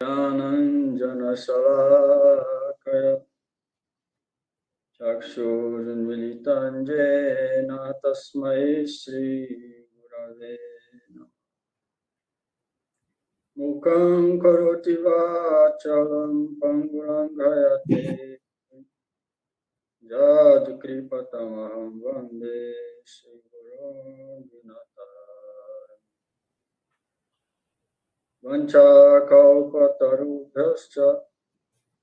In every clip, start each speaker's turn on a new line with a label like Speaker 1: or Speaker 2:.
Speaker 1: Jananjanashalakaya Chakshurunmilitan jena tasmai Shri Gurave Namah. Mukhaṁ karoti vācālaṁ pangulam ghayate Jad kripatamaham vande Shri Guru Vinataram. Vanchakalpatarubhyascha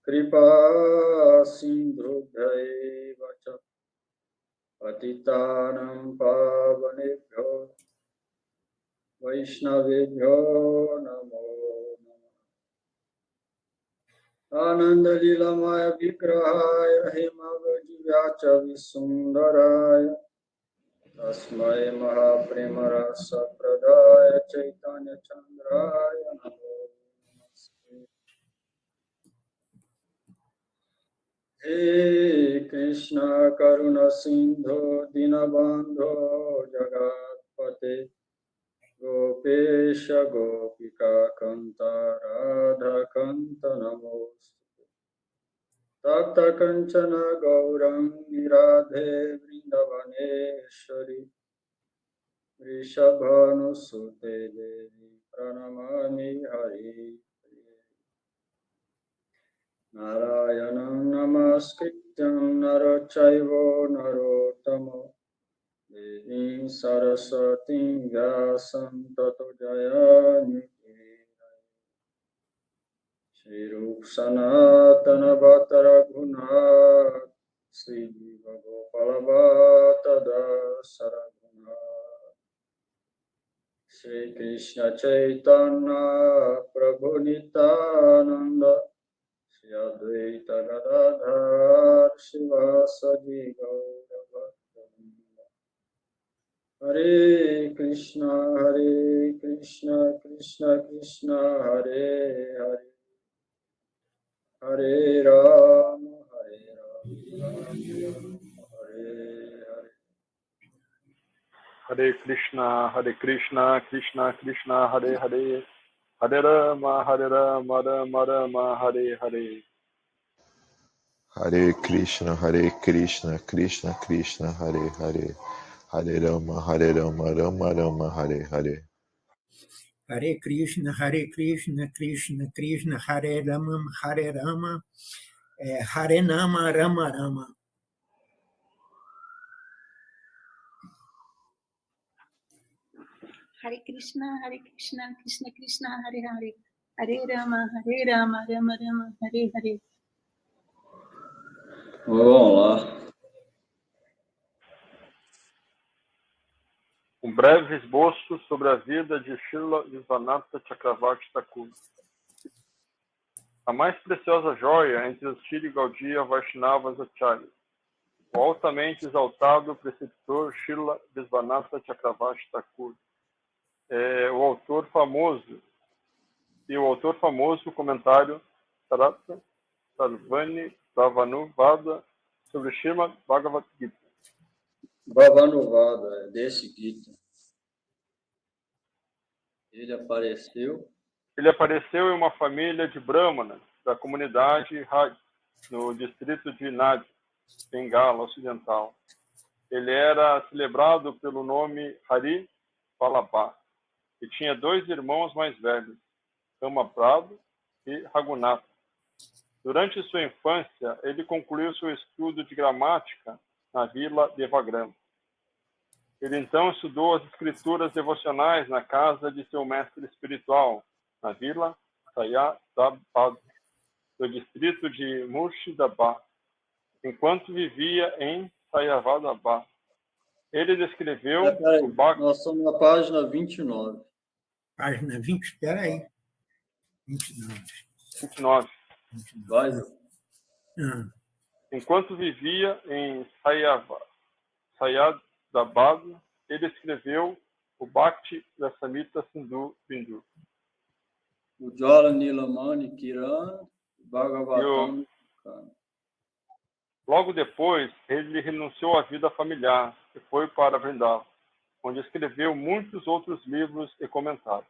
Speaker 1: kripa sindhubhyaeva ca patitanam pavanebhyo vaishnavebhyo namo namah. Ananda Lilamaya Vigrahaya Himavajivyacha Visundaraya Tasmai Mahapremarasa Pradaya Chaitanya Chandraya Namo Namaste. He Krishna Karuna Sindho Dinabandho Jagatpate Gopesha Gopika Kanta Radha Kanta Namaste. Takta Kanchana Gaurangi Radhe Vrindavaneshwari Rishabhanusute Devi Pranamami Hari Narayanam Namaskrityam Narachaivo Narottamo Devim Saraswatim Vyasam Tato Jayamiti Shri Rup Sanatana Bhattara Gunat Sri Jiva Gopala Bhattada Saraguna Shri Krishna Chaitanya Prabhu Nityananda Shri Advaita Gadadhar Shivasadi Gaura Bhakta Hare Krishna Krishna Krishna Hare Hare Hare Rama Rama Hare Hare.
Speaker 2: Hare Krishna Krishna Krishna Hare Hare Hare Rama Rama Rama Hare Hare.
Speaker 3: Hare Krishna Krishna Krishna Hare Hare Hare Rama Rama Rama Hare Hare.
Speaker 4: Hare Krishna Krishna Krishna Hare Rama Hare Nama Rama Rama.
Speaker 5: Hare Krishna Krishna Krishna Hare Hare Hare Rama Rama Rama Hare Hare.
Speaker 1: Vamos lá.
Speaker 2: Um breve esboço sobre a vida de Srila Vishwanatha Chakravarti Thakur. A mais preciosa joia entre os Shri Gaudiya Vaishnavas Acharyas, o altamente exaltado preceptor Srila Vishwanatha Chakravarti Thakur, o autor famoso do comentário Sarata Sarvani Bhavanuvada sobre Srimad Bhagavad Gita.
Speaker 1: Bhavanuvada, desse Gita. Ele apareceu
Speaker 2: em uma família de brahmanas da comunidade Raj, no distrito de Nadia, Bengala Ocidental. Ele era celebrado pelo nome Hari Vallabha e tinha 2 irmãos mais velhos, Ramaprabhu e Raghunatha. Durante sua infância, ele concluiu seu estudo de gramática na vila Devagram. Ele então estudou as escrituras devocionais na casa de seu mestre espiritual, na vila Sayadabad, do distrito de Murshidabad, enquanto vivia em Sayadabad. Ele descreveu o Bhakti.
Speaker 1: Nós estamos na página 29.
Speaker 4: Página 20, espera aí.
Speaker 2: 29.
Speaker 1: Vai.
Speaker 2: Enquanto vivia em Sayadabad, ele escreveu o Bhakti Rasamrita Sindhu Bindu.
Speaker 1: O Jala Nilamani Kiran Bhagavatam.
Speaker 2: Logo depois, ele renunciou à vida familiar e foi para Vrindavan, onde escreveu muitos outros livros e comentários.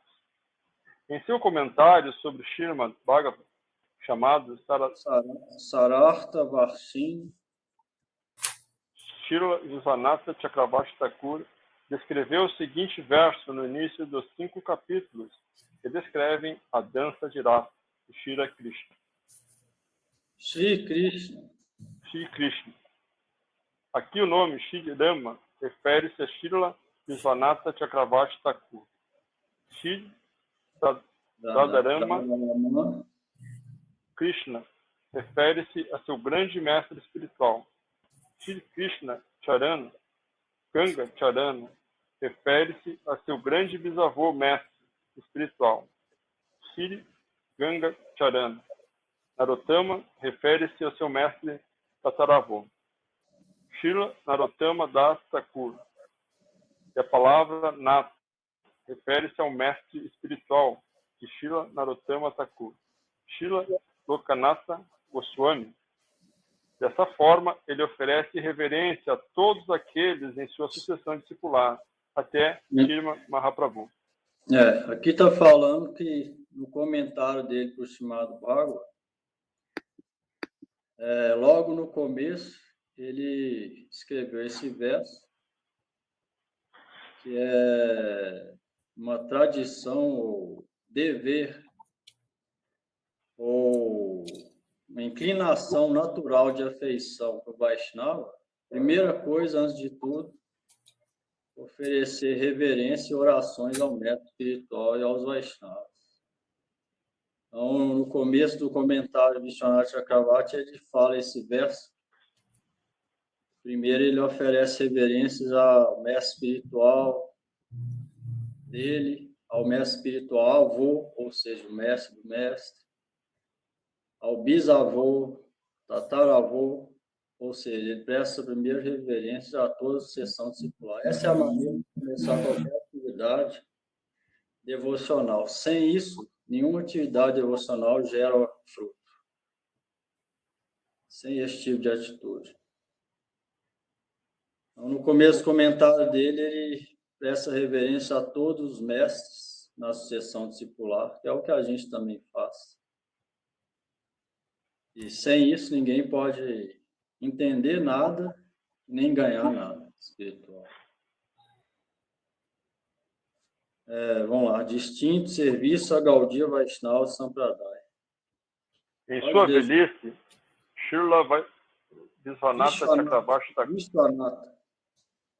Speaker 2: Em seu comentário sobre Srimad Bhagavatam, chamado
Speaker 1: Sarartha Varshin,
Speaker 2: Srila Vishwanatha Chakravarti Thakur descreveu o seguinte verso no início dos 5 capítulos que descrevem a dança de rasa de Shri Krishna.
Speaker 1: Shri Krishna.
Speaker 2: Shri Krishna. Aqui o nome Shri Rama refere-se a Srila Vishwanatha Chakravarti Thakur. Shri Radharama Krishna refere-se a seu grande mestre espiritual. Shri Krishna Charana, Ganga Charana, refere-se a seu grande bisavô mestre espiritual. Shri Ganga Charana. Narottama refere-se ao seu mestre tataravô. Srila Narottama Das Thakur. E a palavra Nath refere-se ao mestre espiritual de Srila Narottama Thakur. Srila Lokanatha Goswami. Dessa forma, ele oferece reverência a todos aqueles em sua sucessão discipular, até Srimad Mahaprabhu.
Speaker 1: Aqui está falando que no comentário dele para o Srimad Bhagavatam, logo no começo, ele escreveu esse verso, que é uma tradição ou dever ou uma inclinação natural de afeição para o Vaishnava. Primeira coisa, antes de tudo, oferecer reverência e orações ao mestre espiritual e aos Vaishnavas. Então, no começo do comentário de Vishwanath Chakravarti, ele fala esse verso. Primeiro, ele oferece reverências ao mestre espiritual dele, ao mestre espiritual avô, ou seja, o mestre do mestre, ao bisavô, tataravô, ou seja, ele presta primeiro reverência a toda a sucessão discipular. Essa é a maneira de começar qualquer atividade devocional. Sem isso, nenhuma atividade devocional gera fruto. Sem esse tipo de atitude. Então, no começo do comentário dele, ele presta reverência a todos os mestres na sucessão discipular, que é o que a gente também faz. E sem isso, ninguém pode entender nada, nem ganhar nada espiritual. Vamos lá. Distinto serviço a Gaudiya Vaishnava Sampradaya.
Speaker 2: Em sua velhice, Srila Vishwanatha Chakravarti Thakur.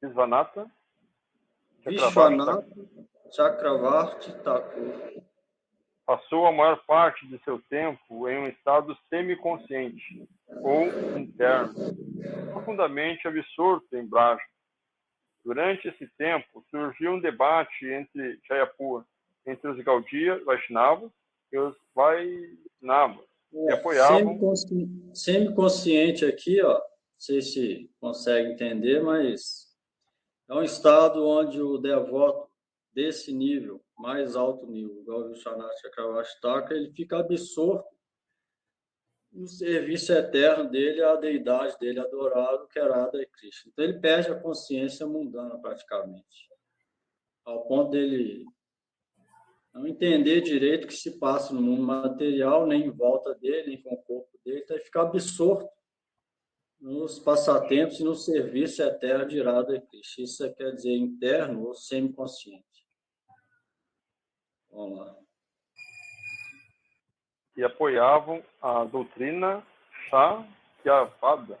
Speaker 1: Vishwanatha Chakravarti Thakur.
Speaker 2: Passou a maior parte de seu tempo em um estado semiconsciente ou interno, profundamente absorto em Braja. Durante esse tempo, surgiu um debate entre Jayapura, entre os Gaudiya Vaishnavas e os Vaishnavas, que apoiavam...
Speaker 1: Semiconsciente aqui, ó, não sei se consegue entender, mas é um estado onde o devoto desse nível, mais alto nível, igual o Vishwanath Chakravarti Thakur, ele fica absorto no serviço eterno dele, à deidade dele adorado, que era Radha Krishna. Então ele perde a consciência mundana praticamente, ao ponto dele não entender direito o que se passa no mundo material, nem em volta dele, nem com o corpo dele, então ele fica absorto nos passatempos e no serviço eterno de Radha Krishna. Isso quer dizer interno ou semiconsciente. Vamos lá.
Speaker 2: E apoiavam a doutrina Shakyavada.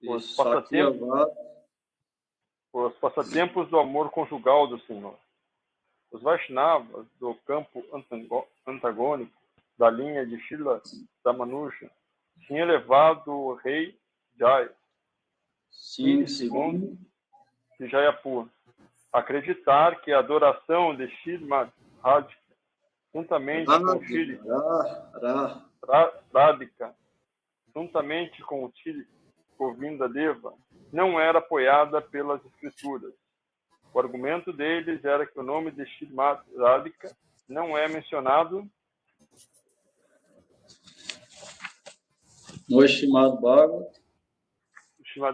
Speaker 2: Os passatempos do amor conjugal do Senhor. Os Vaishnavas do campo antagônico da linha de Srila Ramanuja tinham levado o rei Jaya, segundo de Jayapura, a acreditar que a adoração de Srimad Radhika, juntamente com Shri Radhika, juntamente com o Shri Govinda Deva, não era apoiada pelas escrituras. O argumento deles era que o nome de Srimad Radhika não é mencionado
Speaker 1: no Srimad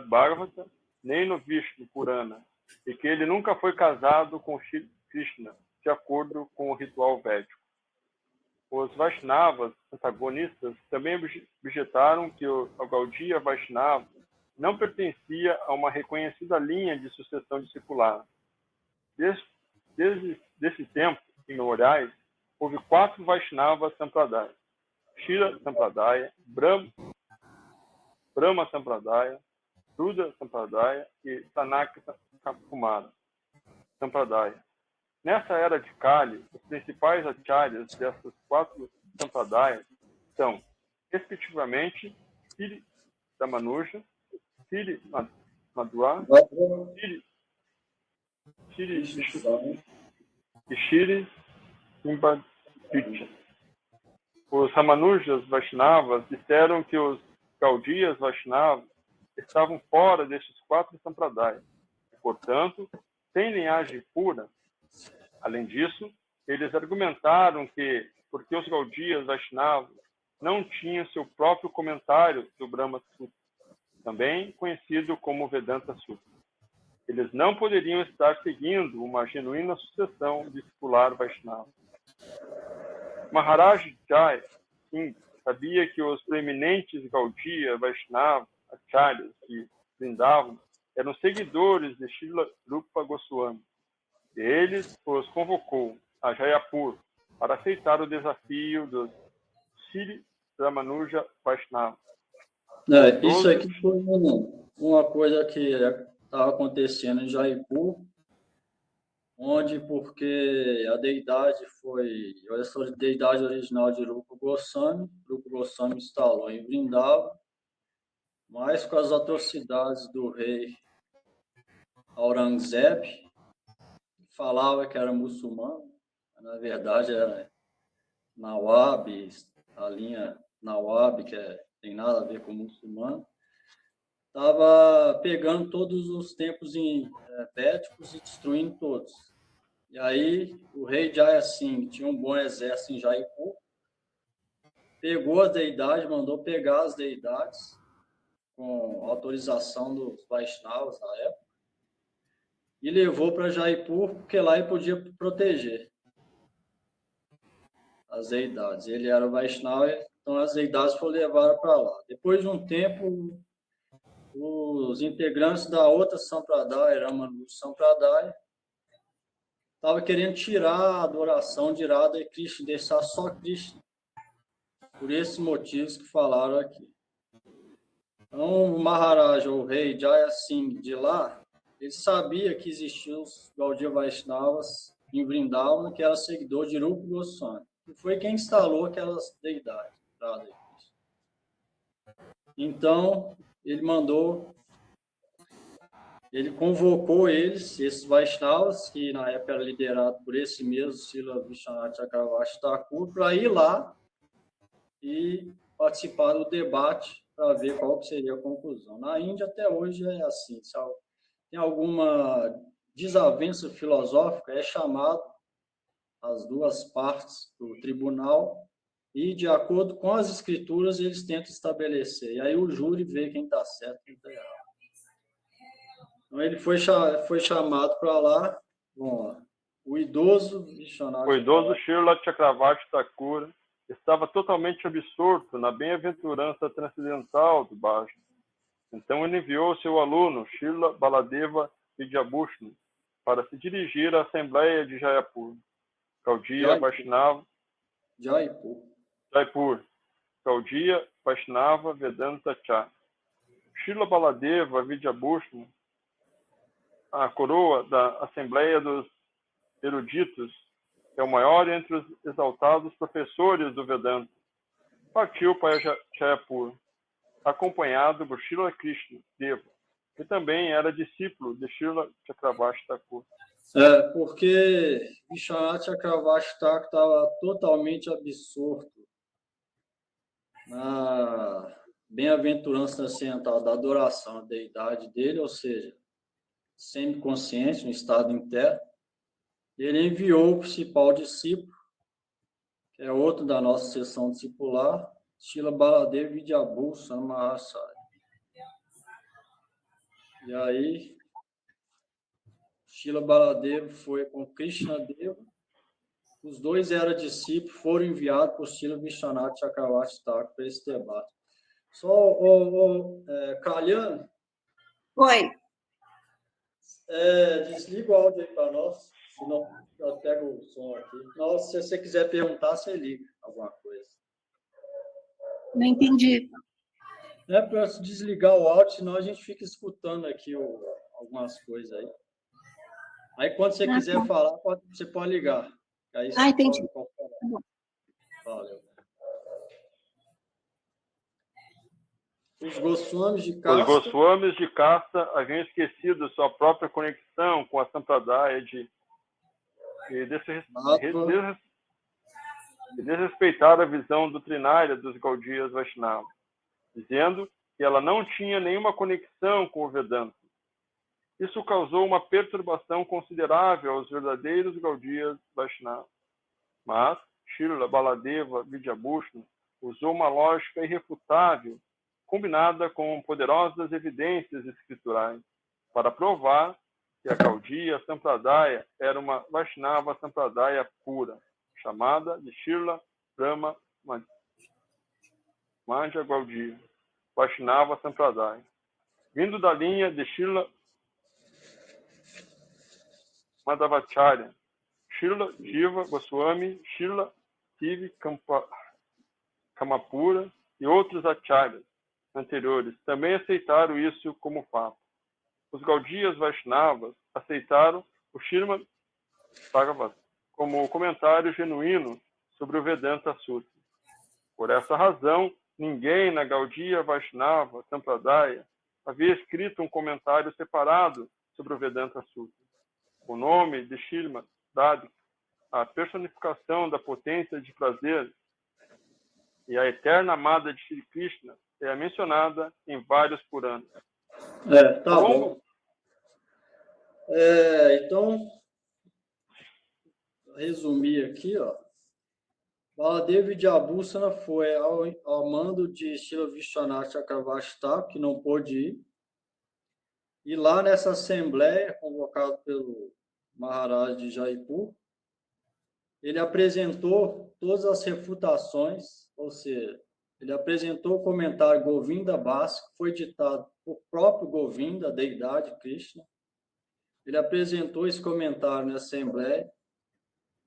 Speaker 2: Bhagavatam, nem no Vishnu Purana, e que ele nunca foi casado com Shri Krishna, de acordo com o ritual védico. Os Vaishnavas antagonistas também objetaram que o Gaudiya Vaishnava não pertencia a uma reconhecida linha de sucessão discipular. Desde esse tempo imemoriais, houve 4 Vaishnava Sampradaya: Shira Sampradaya, Brahma Sampradaya, Sudha Sampradaya e Sanaka Kumara Sampradaya. Nessa era de Kali, os principais acharyas dessas 4 Sampradayas são, respectivamente, Siri Ramanuja, Siri Madhva, Siri Vishnu e Siri Simbaditya. Os Ramanujas Vaishnavas disseram que os Gaudiyas Vaishnavas estavam fora destes 4 Sampradayas e, portanto, sem linhagem pura. Além disso, eles argumentaram que, porque os Gaudiyas Vaishnavas não tinham seu próprio comentário do Brahma Sutra, também conhecido como Vedanta Sutra, eles não poderiam estar seguindo uma genuína sucessão discipular Vaishnava. Maharaj Jai Singh sabia que os preeminentes Gaudiya Vaishnava acharyas que brindavam eram seguidores de Srila Rupa Goswami. E ele os convocou a Jayapur para aceitar o desafio dos Sri Ramanuja Vaishnava.
Speaker 1: Isso aqui foi uma coisa que estava acontecendo em Jaipur, onde, porque a deidade foi, a deidade original de Rupa Goswami instalou em Vrindavan, mas com as atrocidades do rei Aurangzeb, falava que era muçulmano, na verdade era Nawab, a linha Nawab, que tem nada a ver com muçulmano, estava pegando todos os templos védicos e destruindo todos. E aí o rei Jaya Singh tinha um bom exército em Jaipur, pegou a deidade, mandou pegar as deidades, com autorização dos Vaishnavas na época, e levou para Jaipur, porque lá ele podia proteger as deidades. Ele era Vaishnava, então as deidades foram levadas para lá. Depois de um tempo, os integrantes da outra Sampradaya, Ramanuja Sampradaya, estavam querendo tirar a adoração de Radha e Krishna, deixar só Krishna, por esses motivos que falaram aqui. Então, o Maharaja, o rei Jaya Singh de lá, ele sabia que existiam os Gaudiya Vaishnavas em Vrindavan, que era seguidor de Rupa Goswami, que foi quem instalou aquelas deidades, Radha e Krishna. Então, ele convocou esses Vaishnavas, que na época era liderado por esse mesmo Srila Vishwanath Chakravarti Thakur, para ir lá e participar do debate para ver qual seria a conclusão. Na Índia, até hoje, é assim. Se tem alguma desavença filosófica, é chamado as duas partes do tribunal e, de acordo com as escrituras, eles tentam estabelecer. E aí o júri vê quem está certo e quem está errado. Então, ele foi chamado para lá. Bom, o idoso
Speaker 2: Srila Chakravarti Thakur estava totalmente absorto na bem-aventurança transcendental do Bhajan. Então ele enviou seu aluno, Srila Baladeva Vidyabhushana, para se dirigir à Assembleia de Jaipur. Gaudiya Vaishnava Jaipur. Gaudiya Vaishnava Vedanta Cha. Srila Baladeva Vidyabhushana, a coroa da Assembleia dos Eruditos, é o maior entre os exaltados professores do Vedanta, partiu para Jaipur, acompanhado por Srila Krishna Deva, que também era discípulo de Srila Chakravarti Thakur.
Speaker 1: Porque Vishwanath Chakravarti Thakur estava totalmente absorto na bem-aventurança transcendental da adoração à deidade dele, ou seja, semiconsciente, no estado interno. Ele enviou o principal discípulo, que é outro da nossa sessão discipular, Srila Baladeva Vidyabhushana Mahasaya. E aí, Srila Baladeva foi com Krishna Deva os dois eram discípulos, foram enviados por Srila Vishwanath Chakravarti Thakur para esse debate. Só, Kalyan,
Speaker 5: Oi.
Speaker 1: desliga o áudio aí para nós, senão eu pego o som aqui. Não, se você quiser perguntar, você liga alguma coisa.
Speaker 5: Não entendi.
Speaker 1: É para desligar o áudio, senão a gente fica escutando aqui algumas coisas aí. Aí, quando você quiser falar, você pode ligar. Aí você
Speaker 5: entendi.
Speaker 1: pode falar. Valeu. Os Goswamis de casta...
Speaker 2: Os Goswamis de casta haviam esquecido sua própria conexão com a Sampradaya e desrespeitaram a visão doutrinária dos Gaudias Vaishnavas, dizendo que ela não tinha nenhuma conexão com o Vedanta. Isso causou uma perturbação considerável aos verdadeiros Gaudias Vaishnavas. Mas Srila Baladeva Vidyabhushana usou uma lógica irrefutável, combinada com poderosas evidências escriturais, para provar que a Gaudiya Sampradaya era uma Vaishnava Sampradaya pura, chamada de Srila Brahma Madhya Gaudiya Vaishnava Sampradaya, vindo da linha de Srila Madhavacharya, Srila Jiva Goswami, Srila Sivi Kamapura e outros acharyas anteriores também aceitaram isso como fato. Os Gaudiyas Vaishnavas aceitaram o Srimad Bhagavatam como comentário genuíno sobre o Vedanta Sutra. Por essa razão, ninguém na Gaudiya Vaishnava Sampradaya havia escrito um comentário separado sobre o Vedanta Sutra. O nome de Srimad Radhika, a personificação da potência de prazer e a eterna amada de Shri Krishna, é mencionada em vários Puranas.
Speaker 1: Tá bom. Então, resumir aqui, ó. Baladeva Vidyabhushana foi ao mando de Srila Vishwanath Chakravarti Thakur, que não pôde ir. E lá nessa assembleia, convocado pelo Maharaj de Jaipur, ele apresentou todas as refutações, ou seja, ele apresentou o comentário Govinda básico, foi ditado por próprio Govinda, a deidade Krishna. Ele apresentou esse comentário na Assembleia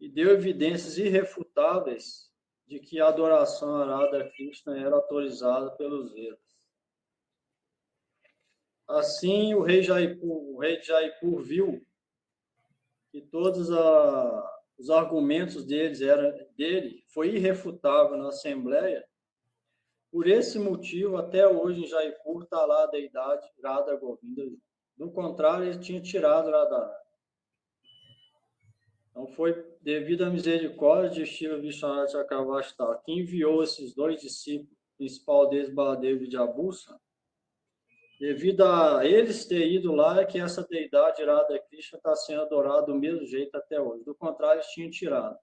Speaker 1: e deu evidências irrefutáveis de que a adoração a Radha Krishna era autorizada pelos Vedas. Assim, o rei de Jaipur viu que todos os argumentos dele foi irrefutável na Assembleia. Por esse motivo, até hoje em Jaipur está lá a deidade Radha Govinda. Do contrário, ele tinha tirado Radharani. Então, foi devido à misericórdia de Srila Vishwanath Chakravarti Thakur, que enviou esses dois discípulos, principal deles, Baladeva Vidyabhushana. Devido a eles ter ido lá, é que essa deidade Radha Krishna está sendo adorada do mesmo jeito até hoje. Do contrário, eles tinham tirado.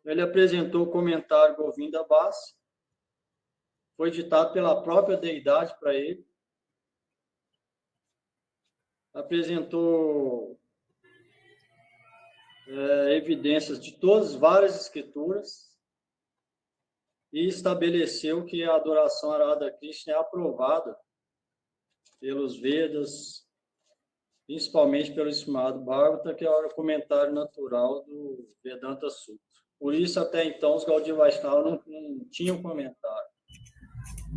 Speaker 1: Ele apresentou o comentário Govinda Bhas, foi ditado pela própria deidade para ele. Apresentou evidências de várias escrituras e estabeleceu que a adoração a Radha Krishna é aprovada pelos Vedas, principalmente pelo Srimad Bhagavatam, que é o comentário natural do Vedanta Sutra. Por isso, até então, os Gaudiya Vaishnavas não tinham comentário.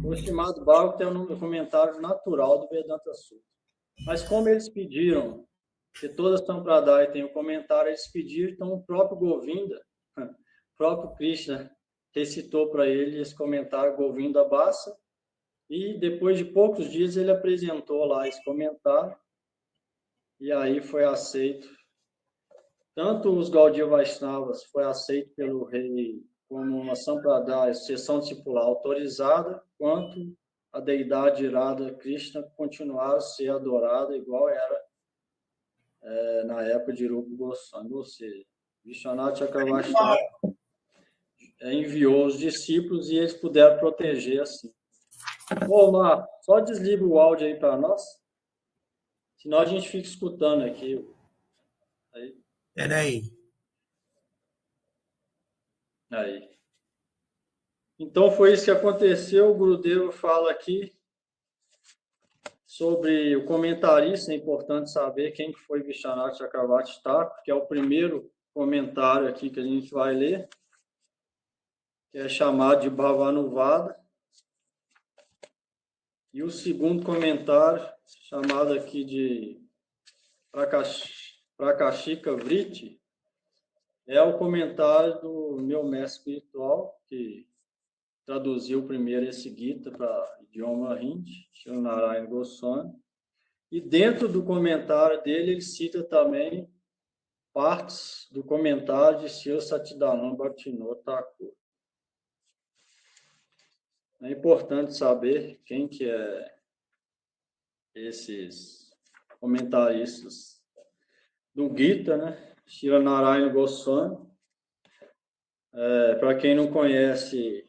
Speaker 1: O Srimad Bhagavatam é um comentário natural do Vedanta Sutra. Mas como eles pediram que toda Sampradaya tenha um comentário, eles pediram, então o próprio Govinda, o próprio Krishna, recitou para ele esse comentário Govinda Bhasa, e depois de poucos dias ele apresentou lá esse comentário, e aí foi aceito. Tanto os Gaudiya Vaishnavas foi aceito pelo rei como uma Sampradaya, sessão discipular autorizada, quanto a deidade Radha Krishna continuaram a ser adorada igual era na época de Rupa Goswami, ou seja, Vishwanath Chakravarti Thakur enviou os discípulos e eles puderam proteger assim. Ô, Marco, só desliga o áudio aí para nós, senão a gente fica escutando aqui.
Speaker 4: Espera aí.
Speaker 1: Aí. Então, foi isso que aconteceu. O Gurudev fala aqui sobre o comentarista. É importante saber quem que foi Vishwanath Chakravarti Thakur, que é o primeiro comentário aqui que a gente vai ler, que é chamado de Bhavanuvada. E o segundo comentário, chamado aqui de Prakashika Vritti, é o comentário do meu mestre espiritual, que traduziu primeiro esse Gita para idioma hindi, Sri Narayana Goswami. E dentro do comentário dele, ele cita também partes do comentário de Sri Satchidananda Bhaktivinoda Thakur. É importante saber quem que é esses comentaristas do Gita, né? Sri Narayana Goswami. Para quem não conhece,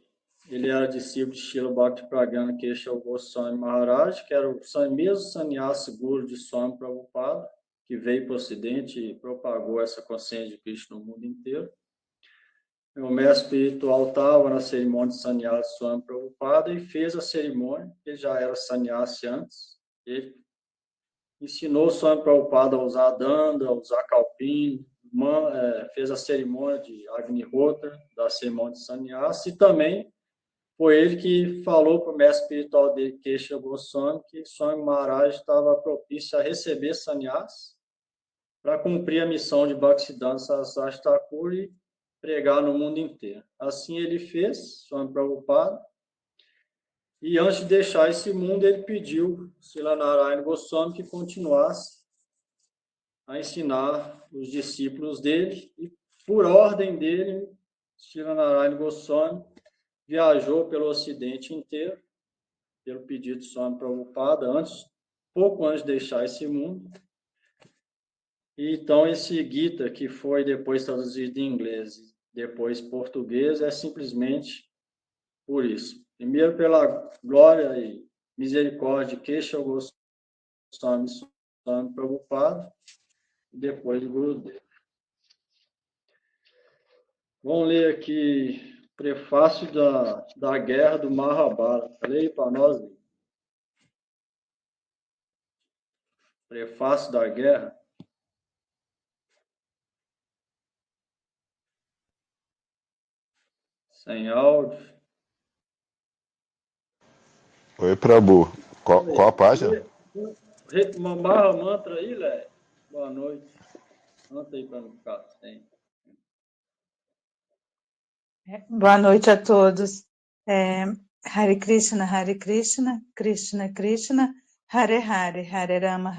Speaker 1: ele era discípulo de Srila Bhaktivedanta Keshava Goswami Maharaj, que era o mesmo sannyasi guru de Swami Prabhupada, que veio para o Ocidente e propagou essa consciência de Krishna no mundo inteiro. O mestre espiritual estava na cerimônia de sannyasi Swami Prabhupada e fez a cerimônia. Ele já era sannyasi antes. Ele ensinou o Swami Prabhupada a usar danda, a usar kalpin, fez a cerimônia de Agnihotra, da cerimônia de sannyasi, e também foi ele que falou para o mestre espiritual dele, Keshava Goswami, que Swami Maharaj estava propício a receber sannyasi para cumprir a missão de Bhaktisiddhanta Saraswati Thakur e pregar no mundo inteiro. Assim ele fez, Swami Prabhupada, e antes de deixar esse mundo, ele pediu Srila Narayana Goswami que continuasse a ensinar os discípulos dele, e por ordem dele, Srila Narayana Goswami viajou pelo Ocidente inteiro, pelo pedido de Swami Prabhupada, pouco antes de deixar esse mundo. E então, esse Gita, que foi depois traduzido em inglês, depois português, é simplesmente por isso. Primeiro, pela glória e misericórdia de Keshava Goswami Swami Prabhupada, e depois de Gurudev. Vamos ler aqui o prefácio da Guerra do Mahabharata. Leia para nós. Prefácio da Guerra. Sem áudio.
Speaker 3: Oi, Prabhu. Qual a página?
Speaker 1: Maha Mantra aí, Lé. Boa noite. Canta aí para não ficar sem.
Speaker 6: Boa noite a todos. Hare Krishna, Krishna Krishna, Hare Hare, Hare Rama,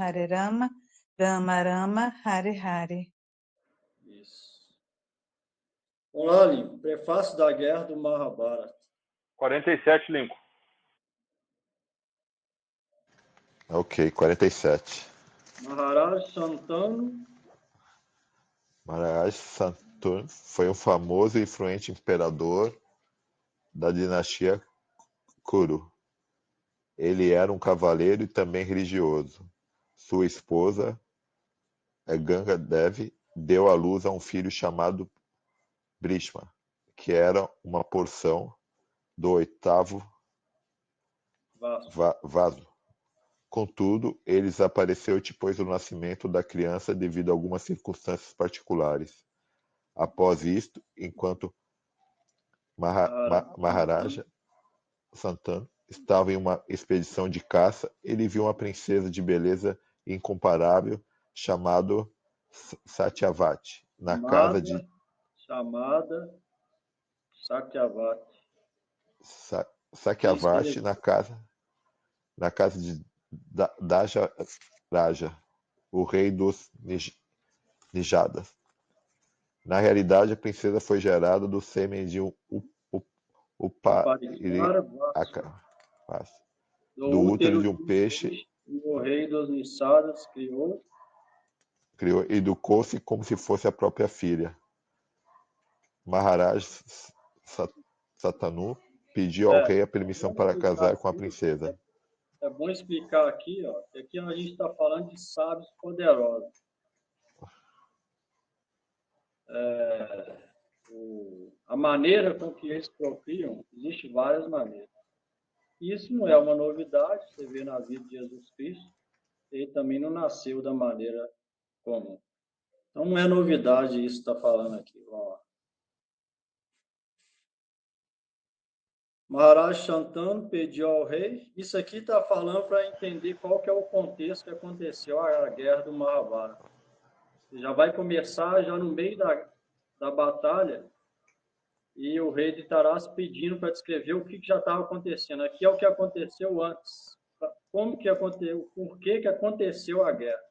Speaker 6: Rama Rama, Hare Hare.
Speaker 1: Isso. Vamos lá, Lincoln. Prefácio da Guerra do Mahabharata.
Speaker 2: 47, Lincoln.
Speaker 3: Ok, 47.
Speaker 1: Maharaj Shantanu.
Speaker 3: Maharaj Shantanu foi um famoso e influente imperador da dinastia Kuru. Ele era um cavaleiro e também religioso. Sua esposa, Ganga Devi, deu à luz a um filho chamado Bhishma, que era uma porção do 8º vaso. Contudo, ele desapareceu depois do nascimento da criança devido a algumas circunstâncias particulares. Após isto, enquanto Maharaja Shantanu estava em uma expedição de caça, ele viu uma princesa de beleza incomparável chamada Satyavati
Speaker 1: Chamada Satyavati.
Speaker 3: Satyavati na casa de Daja Raja, o rei dos Nijadas. Na realidade, a princesa foi gerada do sêmen de do útero de um peixe,
Speaker 1: e o rei dos Nijadas criou
Speaker 3: e educou-se como se fosse a própria filha. Maharaj Shantanu pediu ao rei a permissão para casar com a princesa.
Speaker 1: É bom explicar aqui, que aqui a gente está falando de sábios poderosos. a maneira com que eles procriam, existem várias maneiras. Isso não é uma novidade, você vê na vida de Jesus Cristo, ele também não nasceu da maneira comum. Então não é novidade isso que está falando aqui. Vamos lá. Maharaj Shantanu pediu ao rei, isso aqui está falando para entender qual que é o contexto que aconteceu a guerra do Mahabharata. Já vai começar já no meio da batalha, e o rei de Taras pedindo para descrever o que já estava acontecendo. Aqui é o que aconteceu antes. Como que aconteceu, por que aconteceu a guerra.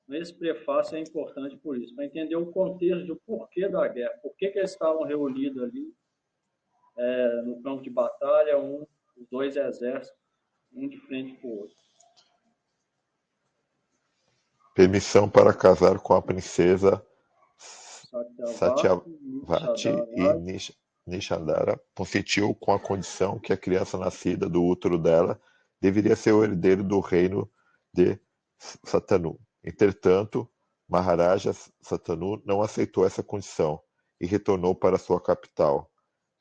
Speaker 1: Esse prefácio é importante por isso, para entender o contexto do porquê da guerra, por que eles estavam reunidos ali no campo de batalha, os dois exércitos, um de frente para o outro.
Speaker 3: Permissão para casar com a princesa
Speaker 1: Satyavati
Speaker 3: Satyavati e Nishandara consentiu com a condição que a criança nascida do útero dela deveria ser o herdeiro do reino de Satanu. Entretanto, Maharaja Satanu não aceitou essa condição e retornou para sua capital.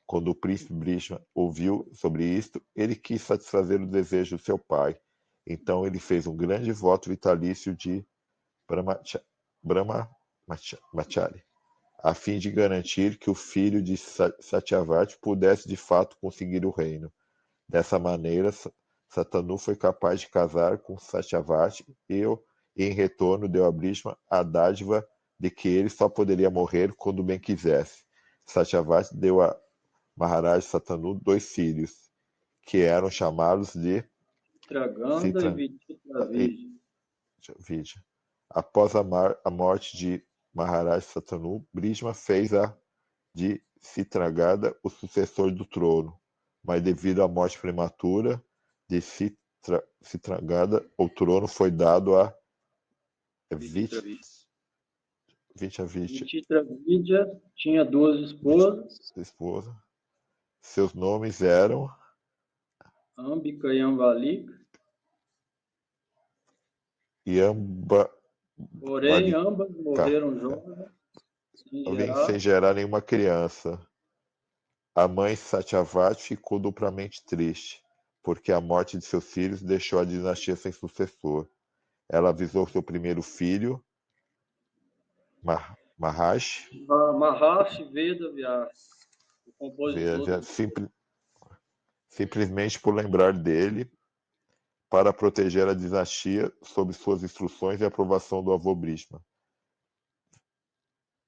Speaker 3: Quando o príncipe Brishma ouviu sobre isto, ele quis satisfazer o desejo de seu pai. Então ele fez um grande voto vitalício de Brahmachari, a fim de garantir que o filho de Satyavati pudesse de fato conseguir o reino. Dessa maneira, Satanu foi capaz de casar com Satyavati e em retorno deu a Brishma a dádiva de que ele só poderia morrer quando bem quisesse. Satyavati deu a Maharaj Satanu 2 filhos, que eram chamados de
Speaker 1: Citraganda e
Speaker 3: Vidya. Após a morte de Maharaj Satanu, Brishma fez de Citragada o sucessor do trono, mas devido à morte prematura de Citragada, o trono foi dado a Vitya.
Speaker 1: Vichitravidya tinha 2 esposas.
Speaker 3: Seus nomes eram
Speaker 1: Ambika e Ambalika. Porém, ambas morreram jovens,
Speaker 3: sem gerar nenhuma criança. A mãe Satyavati ficou duplamente triste, porque a morte de seus filhos deixou a dinastia sem sucessor. Ela avisou seu primeiro filho, Maharshi
Speaker 1: Veda Vyasa, o compositor.
Speaker 3: Simplesmente por lembrar dele, para proteger a dinastia sob suas instruções e aprovação do avô Brishma.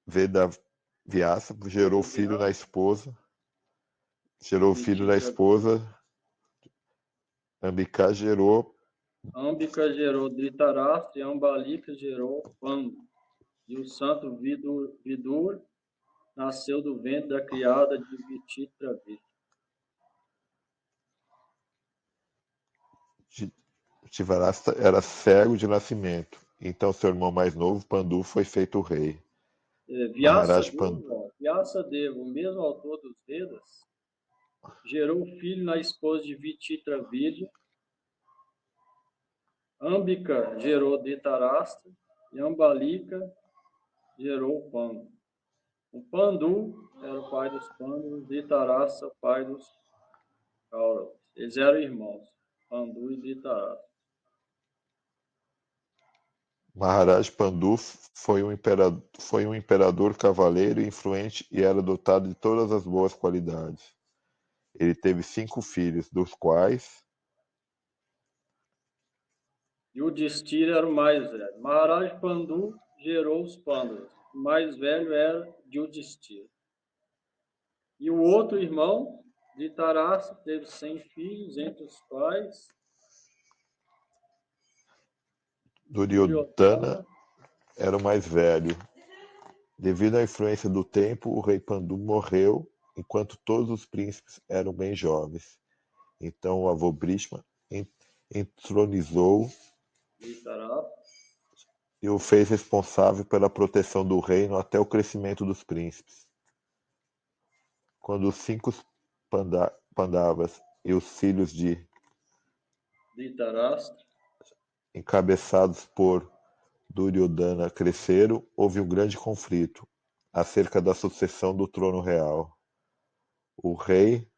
Speaker 3: Veda Vyasa gerou filho na esposa. Ambika gerou
Speaker 1: Dhritarashtra e Ambalika gerou Pandu. E o santo Vidur nasceu do ventre da criada de Vichitravidya.
Speaker 3: Dhritarashtra era cego de nascimento, então seu irmão mais novo, Pandu, foi feito rei.
Speaker 1: Vyasadeva, o mesmo autor dos Vedas, gerou filho na esposa de Vichitravidya. Ambika gerou Dhritarashtra e Ambalika gerou Pandu. O Pandu era o pai dos Pandavas, Dhritarashtra o pai dos Kauravas. Eles eram irmãos, Pandu e Dhritarashtra.
Speaker 3: Maharaj Pandu foi um imperador cavaleiro influente e era dotado de todas as boas qualidades. Ele teve 5 filhos, dos quais
Speaker 1: Yudhishthira era o mais velho. Maharaj Pandu gerou os Pandavas. O mais velho era Yudhishthira. E o outro irmão, Dhritarashtra, teve 100 filhos, entre os quais
Speaker 3: Duryodhana era o mais velho. Devido à influência do tempo, o rei Pandu morreu, enquanto todos os príncipes eram bem jovens. Então o avô Brishma entronizou e o fez responsável pela proteção do reino até o crescimento dos príncipes. Quando os 5 Pandavas e os filhos de
Speaker 1: Dhritarashtra,
Speaker 3: encabeçados por Duryodhana, cresceram, houve um grande conflito. acerca da sucessão do trono real. O rei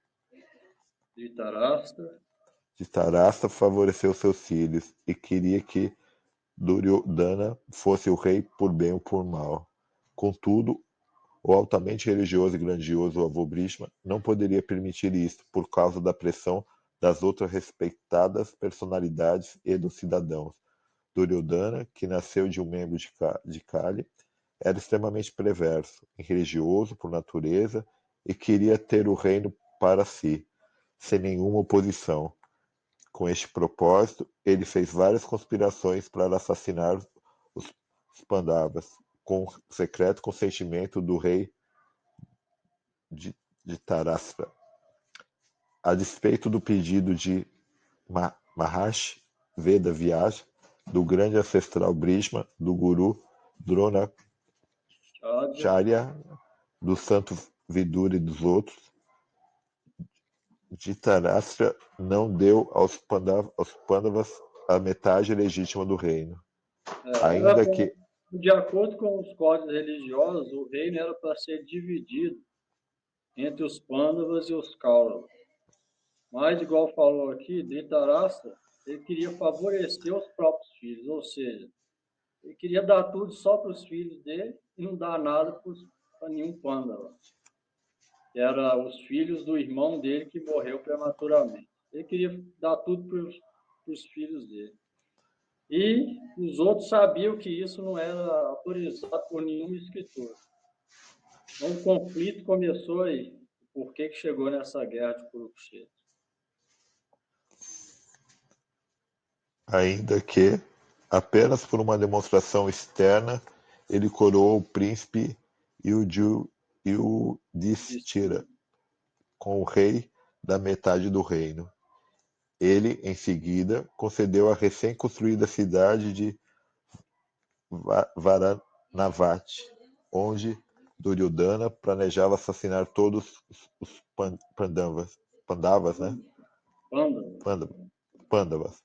Speaker 1: Dhritarashtra
Speaker 3: de Tarasta favoreceu seus filhos e queria que Duryodhana fosse o rei por bem ou por mal. Contudo, o altamente religioso e grandioso avô Bhishma não poderia permitir isto por causa da pressão das outras respeitadas personalidades e dos cidadãos. Duryodhana, que nasceu de um membro de Kali, era extremamente perverso, religioso por natureza e queria ter o reino para si, sem nenhuma oposição. Com este propósito, ele fez várias conspirações para assassinar os Pandavas, com o secreto consentimento do rei de Tarastra. A despeito do pedido de Maharshi Veda Vyasa, do grande ancestral Bhishma, do guru Dronacharya, do santo Vidura e dos outros, Dhritarashtra não deu aos Pandavas a metade legítima do reino. Ainda que,
Speaker 1: de acordo com os códigos religiosos, o reino era para ser dividido entre os Pandavas e os Kauravas. Mas, igual falou aqui, Dhritarashtra, ele queria favorecer os próprios filhos, ou seja, ele queria dar tudo só para os filhos dele e não dar nada para nenhum Pandava. Que era os filhos do irmão dele que morreu prematuramente. Ele queria dar tudo para os filhos dele. E os outros sabiam que isso não era autorizado por nenhum escritor. Então, o conflito começou aí. Por que chegou nessa guerra de Kurukshetra?
Speaker 3: Ainda que, apenas por uma demonstração externa, ele coroou o príncipe Yudhishthira com o rei da metade do reino. Ele, em seguida, concedeu a recém-construída cidade de Varanavati, onde Duryodhana planejava assassinar todos os Pandavas, né? Pandavas,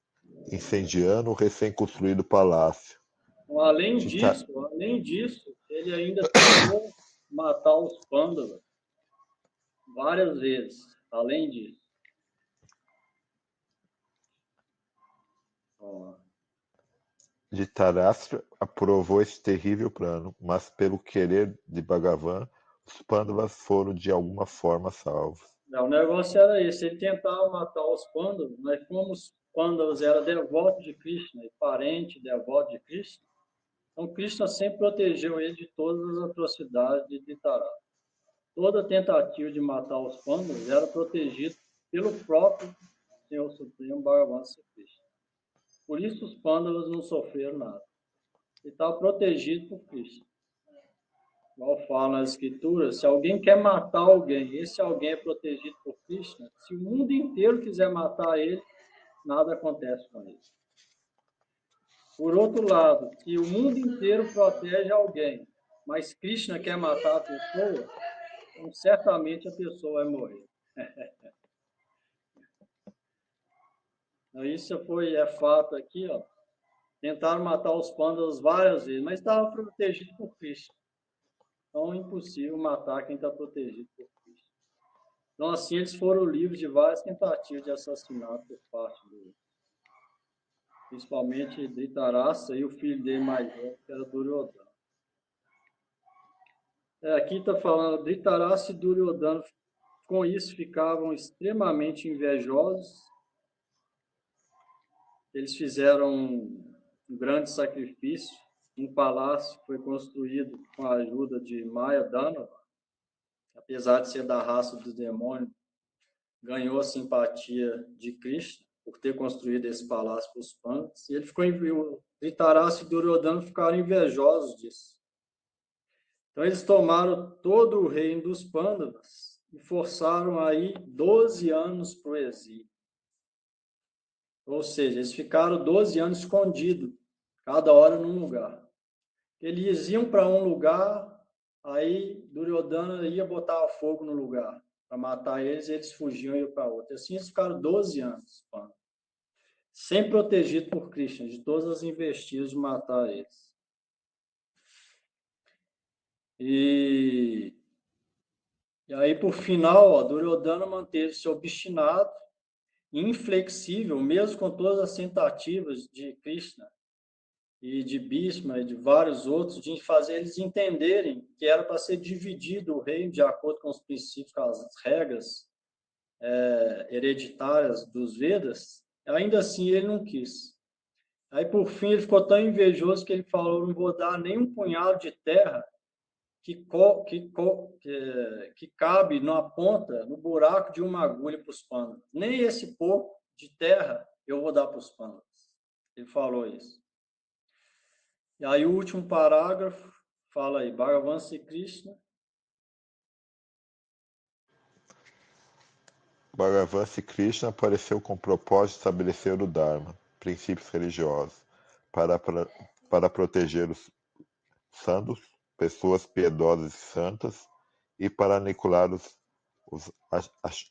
Speaker 3: incendiando o recém-construído palácio.
Speaker 1: Além disso, ele ainda tentou matar os Pandavas várias vezes. Além disso.
Speaker 3: Dhritarashtra aprovou esse terrível plano, mas pelo querer de Bhagavan, os Pandavas foram de alguma forma salvos.
Speaker 1: O negócio era esse, ele tentava matar os Pandavas, mas como os Pandavas eram devotos de Krishna e parente devoto de Krishna, então Krishna sempre protegeu ele de todas as atrocidades de Dhritarashtra. Toda tentativa de matar os Pandavas era protegida pelo próprio Senhor Supremo Bhagavan Krishna. Por isso os Pandavas não sofreram nada. Ele estava protegido por Krishna. Igual fala nas escrituras, se alguém quer matar alguém, esse alguém é protegido por Krishna, se o mundo inteiro quiser matar ele, nada acontece com ele. Por outro lado, se o mundo inteiro protege alguém, mas Krishna quer matar a pessoa, então certamente a pessoa vai morrer. Então, isso é fato aqui, ó. Tentaram matar os Pandavas várias vezes, mas estavam protegidos por Krishna. Então é impossível matar quem está protegido por Krishna. Então, assim, eles foram livres de várias tentativas de assassinato por parte dele. Principalmente Dhritarashtra e o filho dele mais velho, que era Duryodhana. Aqui está falando, Dhritarashtra e Duryodhana, com isso, ficavam extremamente invejosos. Eles fizeram um grande sacrifício. Um palácio foi construído com a ajuda de Maya Danava. Apesar de ser da raça do demônio, ganhou a simpatia de Krishna por ter construído esse palácio para os Pandavas. E ele ficou Dhritarashtra e Duryodhana ficaram invejosos disso. Então eles tomaram todo o reino dos Pandavas e forçaram aí 12 anos para o exílio. Ou seja, eles ficaram 12 anos escondidos, cada hora num lugar. Eles iam para um lugar, aí Duryodhana ia botar fogo no lugar para matar eles, e eles fugiam e iam para outro. Assim eles ficaram 12 anos, sempre protegidos por Krishna, de todas as investidas de matar eles. E aí, por final, ó, Duryodhana manteve-se obstinado, inflexível, mesmo com todas as tentativas de Krishna e de Bhishma e de vários outros, de fazer eles entenderem que era para ser dividido o reino de acordo com os princípios, com as regras hereditárias dos Vedas. Ainda assim, ele não quis. Aí, por fim, ele ficou tão invejoso que ele falou: não vou dar nem um punhado de terra que cabe na ponta, no buraco de uma agulha para os pândalos. Nem esse pouco de terra eu vou dar para os pândalos. Ele falou isso. E aí o último parágrafo fala aí, Bhagavan Sri Krishna.
Speaker 3: Bhagavan Sri Krishna apareceu com o propósito de estabelecer o Dharma, princípios religiosos, para proteger os santos, pessoas piedosas e santas, e para aniquilar os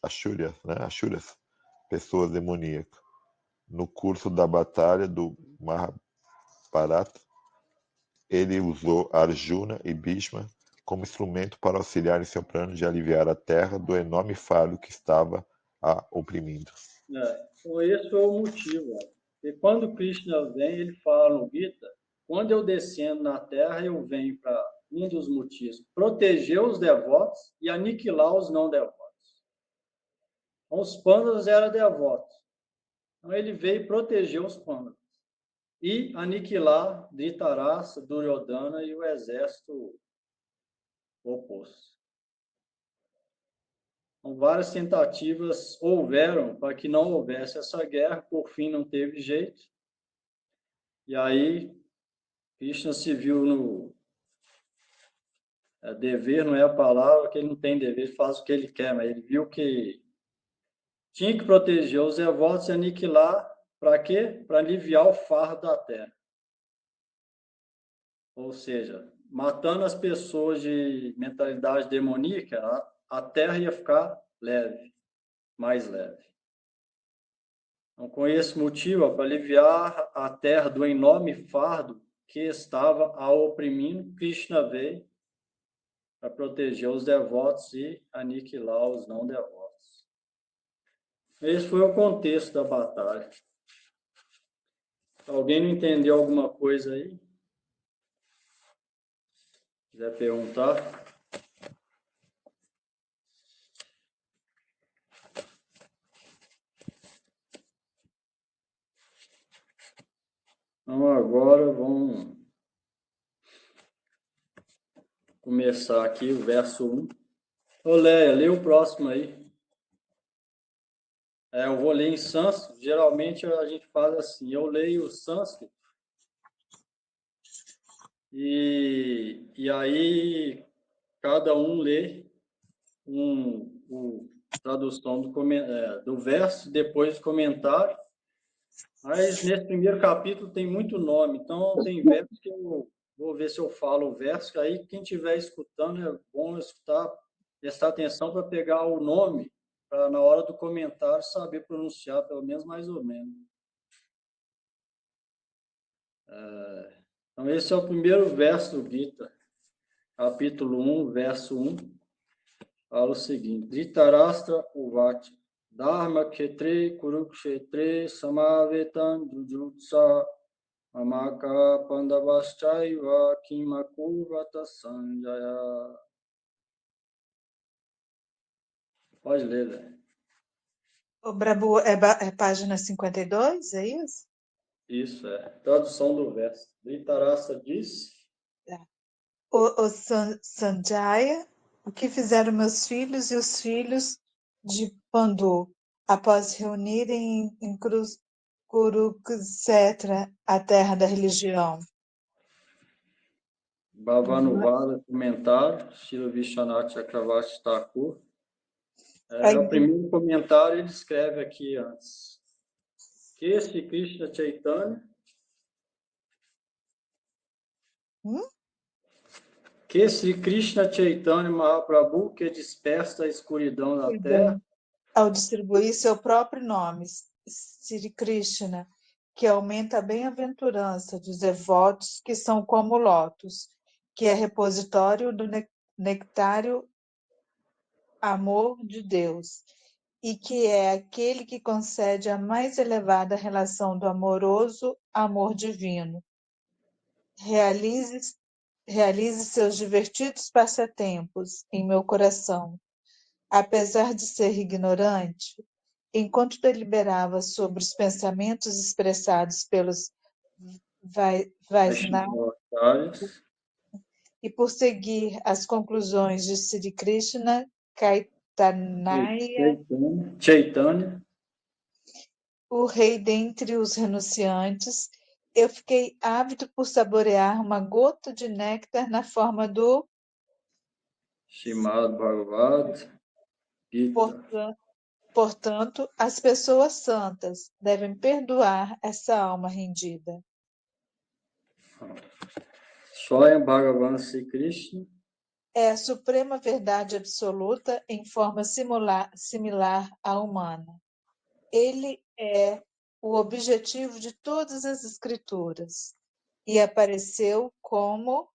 Speaker 3: Ashuras, né? Ashuras, pessoas demoníacas. No curso da batalha do Mahabharata, ele usou Arjuna e Bhishma como instrumento para auxiliar em seu plano de aliviar a terra do enorme fardo que estava a oprimindo.
Speaker 1: Então esse foi o motivo. E quando Krishna vem, ele fala no Gita, quando eu descendo na terra, eu venho para um dos motivos, proteger os devotos e aniquilar os não devotos. Então, os pândalos eram devotos. Então ele veio proteger os pândalos e aniquilar Dhritarashtra, Duryodhana e o exército oposto. Então, várias tentativas houveram para que não houvesse essa guerra, por fim não teve jeito. E aí Krishna se viu no dever, não é a palavra, que ele não tem dever, ele faz o que ele quer, mas ele viu que tinha que proteger os devotos e aniquilar, para quê? Para aliviar o fardo da terra. Ou seja, matando as pessoas de mentalidade demoníaca, a terra ia ficar leve, mais leve. Então, com esse motivo, para aliviar a terra do enorme fardo que estava a oprimindo, Krishna veio para proteger os devotos e aniquilar os não devotos. Esse foi o contexto da batalha. Alguém não entendeu alguma coisa aí? Quiser perguntar? Então, agora vamos começar aqui o verso 1. Ô, Léia, lê o próximo aí. Eu vou ler em sânscrito. Geralmente a gente faz assim, eu leio o sânscrito e aí cada um lê tradução do verso, depois comentário. Mas nesse primeiro capítulo tem muito nome, então tem versos que eu vou ver se eu falo o verso, que aí quem estiver escutando é bom escutar, prestar atenção para pegar o nome, para na hora do comentário saber pronunciar, pelo menos mais ou menos. Então esse é o primeiro verso do Gita, capítulo 1, verso 1, fala o seguinte: Dhritarashtra Uvacha Dharma Kshetre Kurukshetre Samavetan Jujutsa Amaka Pandavaschaiva Kimakurvata Sanjaya. Pode ler, né?
Speaker 6: O Brabu é página 52, é isso?
Speaker 1: Isso, tradução do verso. Dhritarashtra disse:
Speaker 6: O Sanjaya, o que fizeram meus filhos e os filhos de Pandu, após reunirem em Kurukshetra, a terra da religião.
Speaker 1: Bhavanuvada, comentário, Srila Vishwanath Chakravarti Thakur. O primeiro comentário ele escreve aqui antes. Que Sri Krishna Chaitanya. Que Sri Krishna Chaitanya Mahaprabhu, que dispersa a escuridão da terra,
Speaker 6: ao distribuir seu próprio nome, Sri Krishna, que aumenta a bem-aventurança dos devotos que são como lótus, que é repositório do nectário amor de Deus, e que é aquele que concede a mais elevada relação do amoroso amor divino. Realize seus divertidos passatempos em meu coração. Apesar de ser ignorante, enquanto deliberava sobre os pensamentos expressados pelos Vaishnavas
Speaker 1: Vaishnavas,
Speaker 6: e por seguir as conclusões de Sri Krishna Caitanya,
Speaker 1: Chaitanya,
Speaker 6: o rei dentre os renunciantes, eu fiquei ávido por saborear uma gota de néctar na forma do
Speaker 1: Srimad Bhagavad Gita.
Speaker 6: Portanto, as pessoas santas devem perdoar essa alma rendida.
Speaker 1: Swayam Bhagavan Sri Krishna,
Speaker 6: É a suprema verdade absoluta em forma similar à humana. Ele é o objetivo de todas as escrituras e apareceu como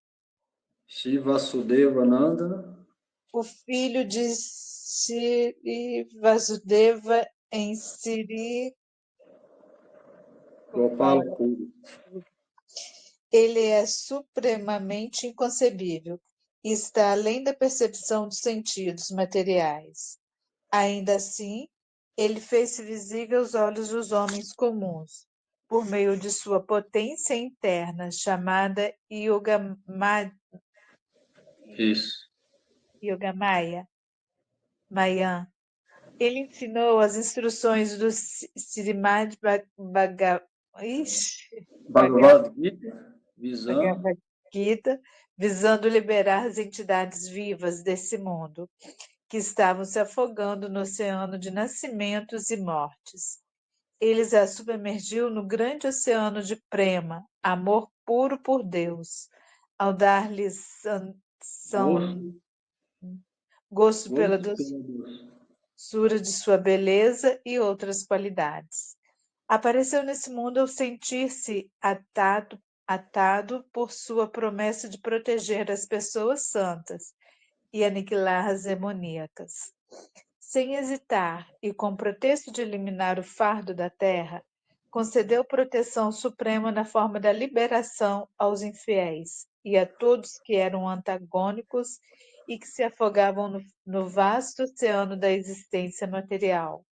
Speaker 1: Shri Vasudeva Nandana,
Speaker 6: o filho de Sri Vasudeva em Sri
Speaker 1: Gopala Puri.
Speaker 6: Ele é supremamente inconcebível e está além da percepção dos sentidos materiais. Ainda assim, ele fez-se visível aos olhos dos homens comuns, por meio de sua potência interna, chamada
Speaker 1: Isso.
Speaker 6: Yogamaya. Mayan. Ele ensinou as instruções do Srimad
Speaker 1: Bhagavad Gita, visão,
Speaker 6: Bhagavad Gita, visando liberar as entidades vivas desse mundo, que estavam se afogando no oceano de nascimentos e mortes. Ele as submergiu no grande oceano de prema, amor puro por Deus, ao dar-lhes gosto pela doçura de sua beleza e outras qualidades. Apareceu nesse mundo ao sentir-se atado por sua promessa de proteger as pessoas santas e aniquilar as demoníacas. Sem hesitar e com pretexto de eliminar o fardo da terra, concedeu proteção suprema na forma da liberação aos infiéis e a todos que eram antagônicos e que se afogavam no vasto oceano da existência material,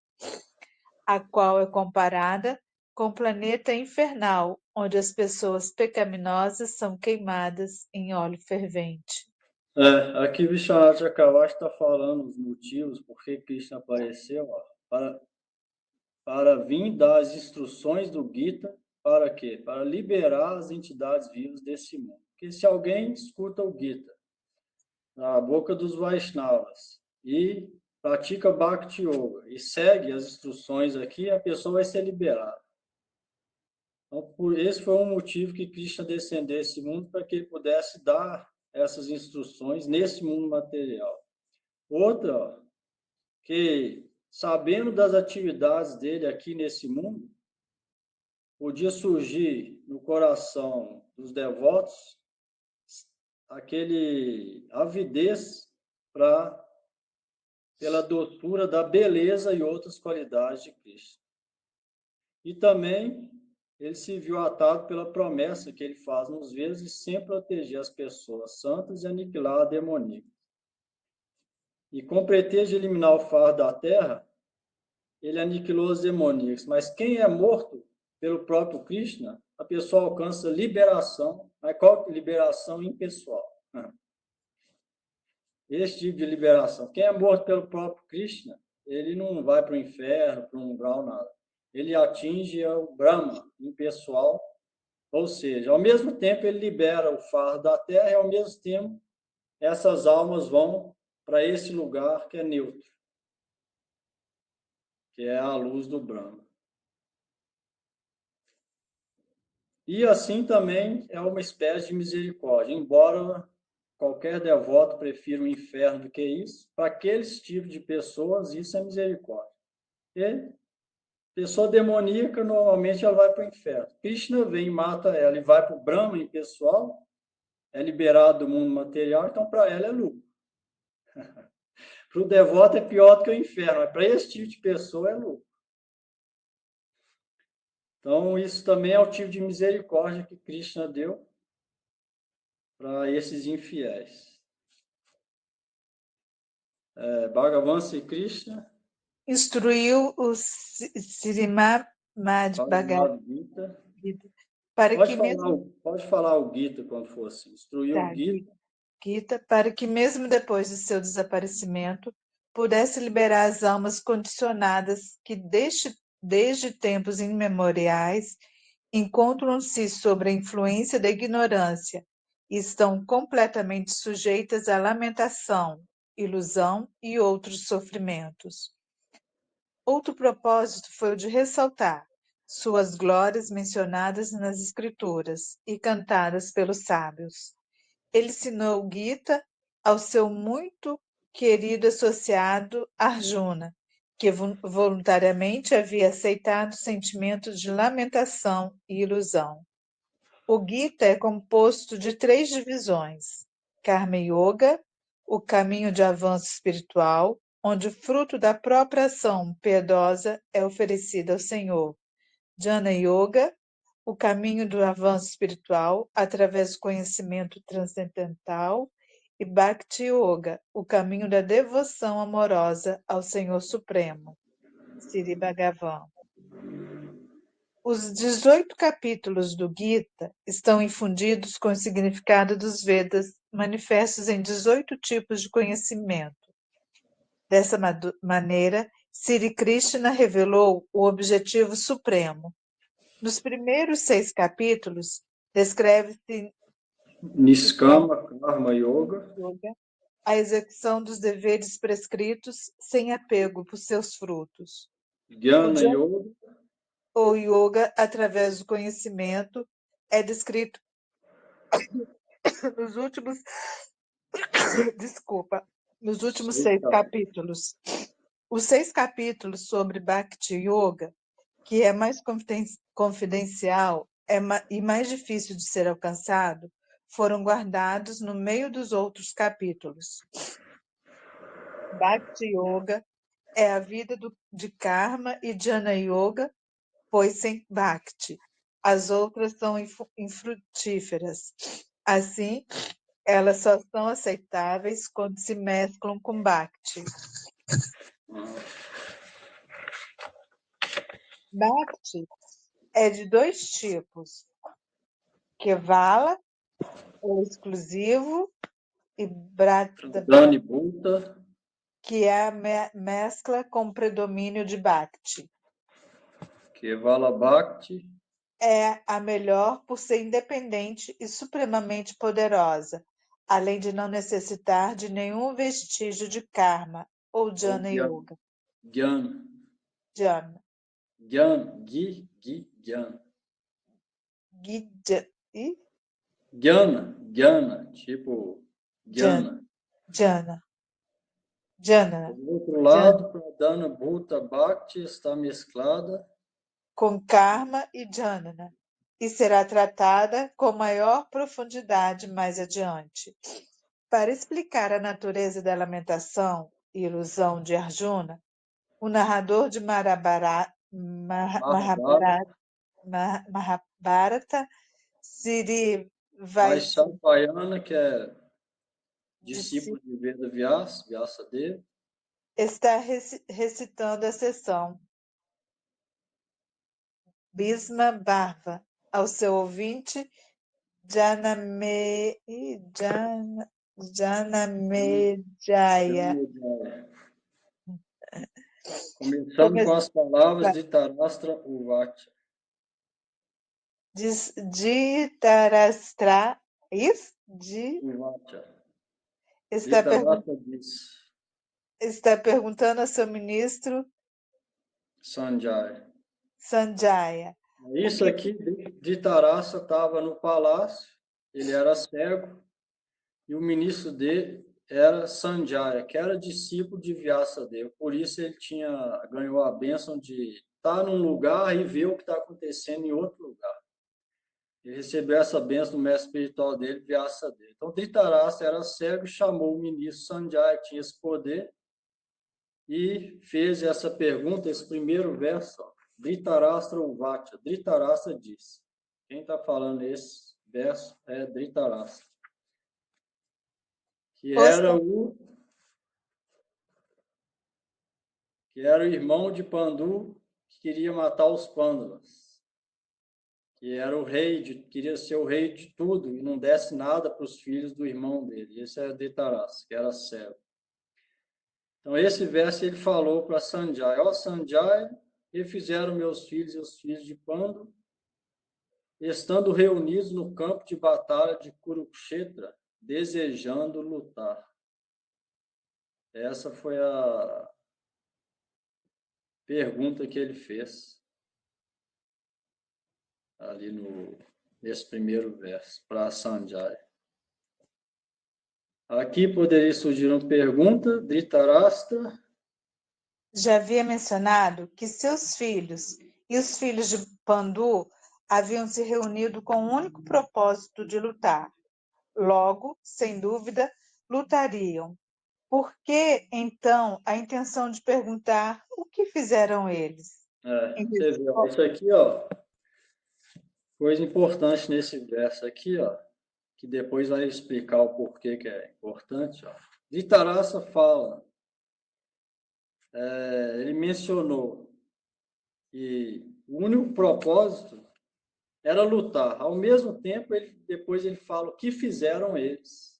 Speaker 6: a qual é comparada com o planeta infernal, onde as pessoas pecaminosas são queimadas em óleo fervente.
Speaker 1: Aqui Vishwanath Chakravarti está falando os motivos por que Krishna apareceu, para vir dar as instruções do Gita, para quê? Para liberar as entidades vivas desse mundo. Porque se alguém escuta o Gita na boca dos Vaishnavas e pratica Bhakti Yoga e segue as instruções aqui, a pessoa vai ser liberada. Então, esse foi um motivo que Krishna descendeu a esse mundo, para que ele pudesse dar essas instruções nesse mundo material. Outra, que sabendo das atividades dele aqui nesse mundo, podia surgir no coração dos devotos aquele avidez pela doçura da beleza e outras qualidades de Cristo. E também ele se viu atado pela promessa que ele faz nos Vedas de sempre proteger as pessoas santas e aniquilar a demoníaca. E com pretexto de eliminar o fardo da terra, ele aniquilou os demoníacos. Mas quem é morto pelo próprio Krishna, a pessoa alcança liberação. Mas qual liberação? Impessoal. Esse tipo de liberação. Quem é morto pelo próprio Krishna, ele não vai para o inferno, para o umbral, nada. Ele atinge o Brahma impessoal, ou seja, ao mesmo tempo ele libera o fardo da terra e ao mesmo tempo essas almas vão para esse lugar que é neutro, que é a luz do Brahma. E assim também é uma espécie de misericórdia, embora qualquer devoto prefira o inferno do que isso, para aqueles tipos de pessoas isso é misericórdia. E pessoa demoníaca, normalmente ela vai para o inferno. Krishna vem e mata ela e vai para o Brahma impessoal, é liberado do mundo material, então para ela é lucro. Para o devoto é pior do que o inferno, mas para esse tipo de pessoa é lucro. Então, isso também é o tipo de misericórdia que Krishna deu para esses infiéis. Bhagavan Sri Krishna,
Speaker 6: Instruiu o Srimad Bhagavad
Speaker 1: Bhagavad Gita.
Speaker 6: Gita para que mesmo
Speaker 1: Pode falar o Gita quando for assim. Instruiu o Gita.
Speaker 6: Gita para que mesmo depois de seu desaparecimento pudesse liberar as almas condicionadas que desde tempos imemoriais encontram-se sob a influência da ignorância e estão completamente sujeitas à lamentação, ilusão e outros sofrimentos. Outro propósito foi o de ressaltar suas glórias mencionadas nas escrituras e cantadas pelos sábios. Ele ensinou o Gita ao seu muito querido associado Arjuna, que voluntariamente havia aceitado sentimentos de lamentação e ilusão. O Gita é composto de 3 divisões: Karma Yoga, o caminho de avanço espiritual, onde o fruto da própria ação piedosa é oferecido ao Senhor; Jnana Yoga, o caminho do avanço espiritual através do conhecimento transcendental; e Bhakti Yoga, o caminho da devoção amorosa ao Senhor Supremo. Sri Bhagavan. Os 18 capítulos do Gita estão infundidos com o significado dos Vedas, manifestos em 18 tipos de conhecimento. Dessa maneira, Sri Krishna revelou o objetivo supremo. Nos primeiros 6 capítulos, descreve-se
Speaker 1: Niskama Karma Yoga.
Speaker 6: a execução dos deveres prescritos sem apego por seus frutos.
Speaker 1: Jnana Yoga.
Speaker 6: O yoga, através do conhecimento, é descrito nos últimos 6 capítulos. Os 6 capítulos sobre Bhakti Yoga, que é mais confidencial e mais difícil de ser alcançado, foram guardados no meio dos outros capítulos. Bhakti Yoga é a vida de Karma e Jnana Yoga, pois sem Bhakti as outras são infrutíferas. Assim, elas só são aceitáveis quando se mesclam com Bhakti. Bhakti é de 2 tipos: Kevala, ou exclusivo, e
Speaker 1: Pradhana Bhuta,
Speaker 6: que é a mescla com predomínio de Bhakti.
Speaker 1: Kevala Bhakti
Speaker 6: É a melhor por ser independente e supremamente poderosa, além de não necessitar de nenhum vestígio de karma ou Jnana Yoga.
Speaker 1: Jnana.
Speaker 6: Jnana.
Speaker 1: Jnana.
Speaker 6: Jnana.
Speaker 1: Jnana, tipo Jnana.
Speaker 6: Jnana. Jnana.
Speaker 1: Do outro lado, Pradhana Bhuta Bhakti está mesclada
Speaker 6: com Karma e Jnana, e será tratada com maior profundidade mais adiante. Para explicar a natureza da lamentação e ilusão de Arjuna, o narrador de Mahabharata, Sri
Speaker 1: Vaishnampayana, que é discípulo de Veda Vyasadeva,
Speaker 6: está recitando a sessão Bhisma Bharva ao seu ouvinte Janamejaya.
Speaker 1: Começando com as palavras de Tarastra Uvacha.
Speaker 6: De Tarastra, isso?
Speaker 1: Uvacha.
Speaker 6: Está perguntando ao seu ministro
Speaker 1: Sanjaya.
Speaker 6: Sanjaya.
Speaker 1: Isso aqui, de Tarasa estava no palácio, ele era cego, e o ministro dele era Sanjaya, que era discípulo de Vyasadeva. Por isso ele ganhou a bênção de estar num lugar e ver o que está acontecendo em outro lugar. Ele recebeu essa bênção do mestre espiritual dele, Vyasadeva. Então, Dhritarashtra era cego e chamou o ministro Sanjaya, que tinha esse poder, e fez essa pergunta, esse primeiro verso, ó, Dhritarashtra Uvacha. Dhritarashtra disse. Quem está falando esse verso é Dhritarashtra, que era o irmão de Pandu, que queria matar os Pandavas, que era o rei, queria ser o rei de tudo e não desse nada para os filhos do irmão dele. Esse era Dhritarashtra, que era cego. Então, esse verso ele falou para Sanjaya: ó Sanjaya, e fizeram meus filhos e os filhos de Pandu, estando reunidos no campo de batalha de Kurukshetra, desejando lutar. Essa foi a pergunta que ele fez ali nesse primeiro verso, para Sanjaya. Aqui poderia surgir uma pergunta, Dhritarashtra.
Speaker 6: Já havia mencionado que seus filhos e os filhos de Pandu haviam se reunido com o único propósito de lutar. Logo, sem dúvida, lutariam. Por que, então, a intenção de perguntar o que fizeram eles?
Speaker 1: Você vê, ó, isso aqui, ó, coisa importante nesse verso aqui, ó, que depois vai explicar o porquê que é importante, ó. Dhritarashtra fala, ele mencionou que o único propósito era lutar. Ao mesmo tempo, depois ele fala o que fizeram eles.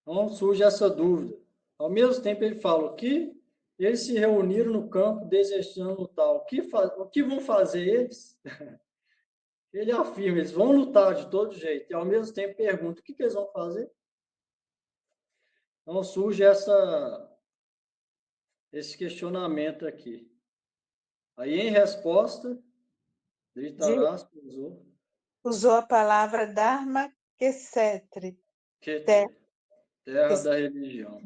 Speaker 1: Então surge essa dúvida. Ao mesmo tempo, ele fala que eles se reuniram no campo desejando lutar. O que vão fazer eles? Ele afirma, eles vão lutar de todo jeito. E ao mesmo tempo pergunta, o que eles vão fazer? Então surge esse questionamento aqui. Aí, em resposta, Dhritarashtra
Speaker 6: usou a palavra Dharma Kshetra,
Speaker 1: terra da religião.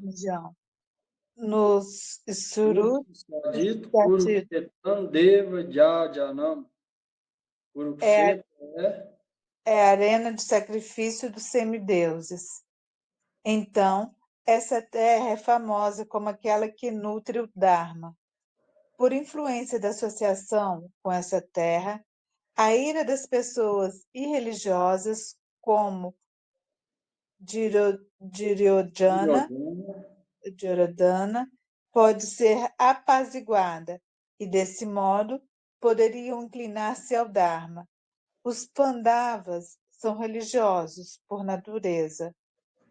Speaker 6: Nos Suru
Speaker 1: Dito Kurukshetam Deva Jajanam. Kurukshetra
Speaker 6: é a arena de sacrifício dos semideuses. Então, essa terra é famosa como aquela que nutre o Dharma. Por influência da associação com essa terra, a ira das pessoas irreligiosas, como Duryodhana, pode ser apaziguada, e desse modo poderiam inclinar-se ao Dharma. Os Pandavas são religiosos por natureza.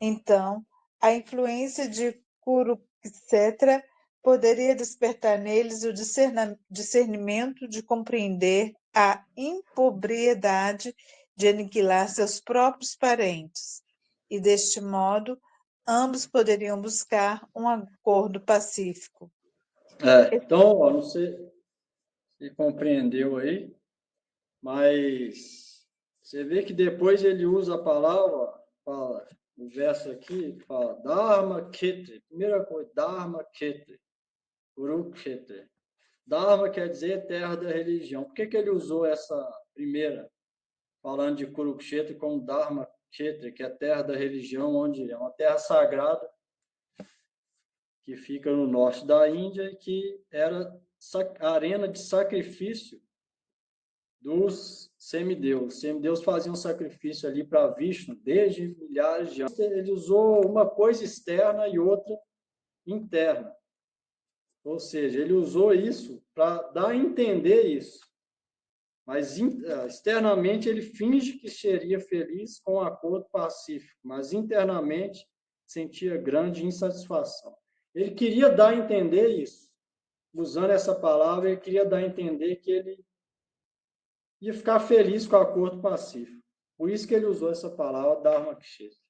Speaker 6: Então, a influência de Kurukshetra poderia despertar neles o discernimento de compreender a impropriedade de aniquilar seus próprios parentes, e deste modo ambos poderiam buscar um acordo pacífico.
Speaker 1: Então, ó, não sei se compreendeu aí, mas você vê que depois ele usa a palavra, fala, o verso aqui fala Dharma Kshetra. Primeira coisa, Dharma Kshetra, Kurukshetra. Dharma quer dizer terra da religião. Por que ele usou essa primeira, falando de Kurukshetra como Dharma Kshetra, que é a terra da religião, onde é uma terra sagrada que fica no norte da Índia, que era a arena de sacrifício dos semideuses. Os semideuses faziam sacrifício ali para Vishnu desde milhares de anos. Ele usou uma coisa externa e outra interna. Ou seja, ele usou isso para dar a entender isso. Mas externamente ele finge que seria feliz com um acordo pacífico, mas internamente sentia grande insatisfação. Ele queria dar a entender isso. Usando essa palavra, ele queria dar a entender que ele ia ficar feliz com o acordo pacífico. Por isso que ele usou essa palavra, Dharma Kshetra.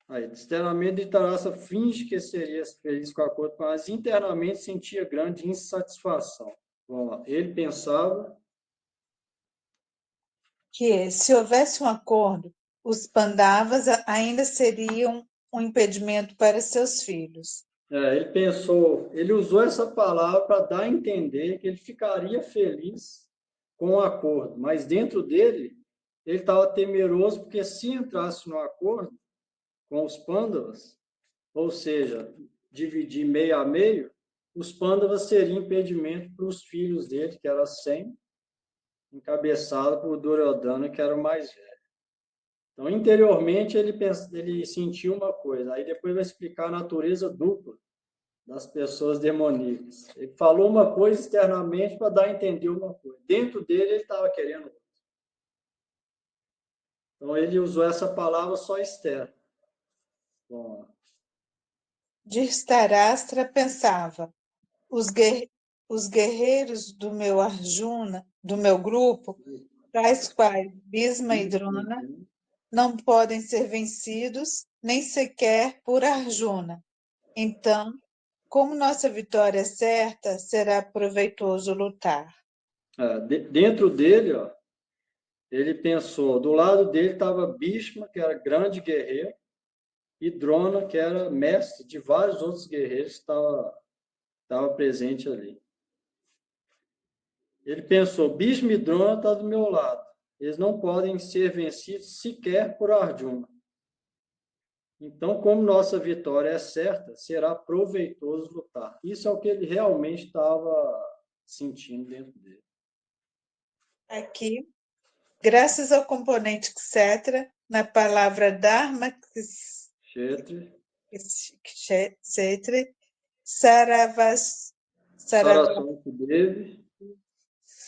Speaker 1: Aí, externamente, Dhritarashtra finge que seria feliz com o acordo, mas internamente sentia grande insatisfação. Vamos lá. Ele pensava
Speaker 6: que, se houvesse um acordo, os Pandavas ainda seriam um impedimento para seus filhos.
Speaker 1: Ele usou essa palavra para dar a entender que ele ficaria feliz com um acordo, mas dentro dele, ele estava temeroso, porque se entrasse no acordo com os Pandavas, ou seja, dividir meio a meio, os Pandavas seriam impedimento para os filhos dele, que eram 100, encabeçado por Duryodhana, que era o mais velho. Então, interiormente, ele sentiu uma coisa, aí depois vai explicar a natureza dupla das pessoas demoníacas. Ele falou uma coisa externamente para dar a entender uma coisa. Dentro dele, ele estava querendo outra. Então, ele usou essa palavra só externa. Bom,
Speaker 6: Dhritarashtra pensava: os guerreiros do meu Arjuna, do meu grupo, tais quais Bhisma e Drona, não podem ser vencidos nem sequer por Arjuna. Então, como nossa vitória é certa, será proveitoso lutar.
Speaker 1: dentro dele, ó, ele pensou, do lado dele estava Bhishma, que era grande guerreiro, e Drona, que era mestre de vários outros guerreiros que estava presente ali. Ele pensou, Bhishma e Drona estão do meu lado. Eles não podem ser vencidos sequer por Arjuna. Então, como nossa vitória é certa, será proveitoso lutar. Isso é o que ele realmente estava sentindo dentro dele.
Speaker 6: Aqui, graças ao componente etc, na palavra Dharma,
Speaker 1: Kshetri,
Speaker 6: Sarasvati
Speaker 1: Devi,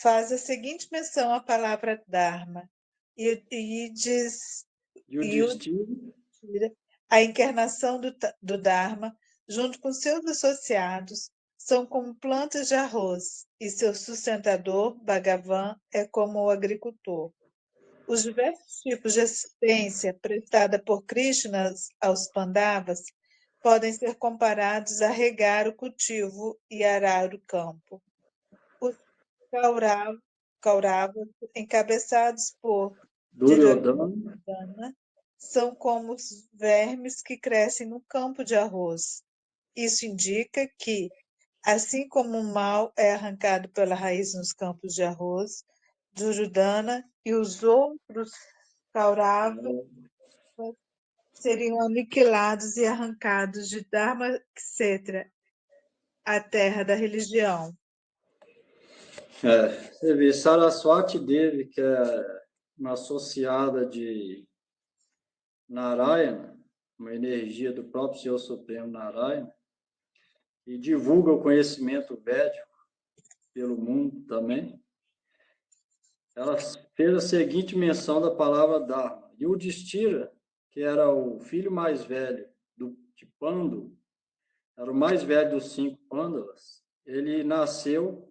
Speaker 6: faz a seguinte menção à palavra Dharma e diz
Speaker 1: Yudhishthira,
Speaker 6: a encarnação do Dharma, junto com seus associados, são como plantas de arroz, e seu sustentador, Bhagavan, é como o agricultor. Os diversos tipos de assistência prestada por Krishna aos Pandavas podem ser comparados a regar o cultivo e arar o campo. Os Kauravas, encabeçados por Duryodhana, são como os vermes que crescem no campo de arroz. Isso indica que, assim como o mal é arrancado pela raiz nos campos de arroz, Duryodhana e os outros Kauravas seriam aniquilados e arrancados de Dharma Kshetra, a terra da religião.
Speaker 1: Você vê, Saraswati Devi, que é uma associada de Narayana, uma energia do próprio Senhor Supremo Narayana, e divulga o conhecimento védico pelo mundo também. Ela fez a seguinte menção da palavra Dharma. Yudhishthira, que era o filho mais velho de Pandu, era o mais velho dos 5 Pandavas, ele nasceu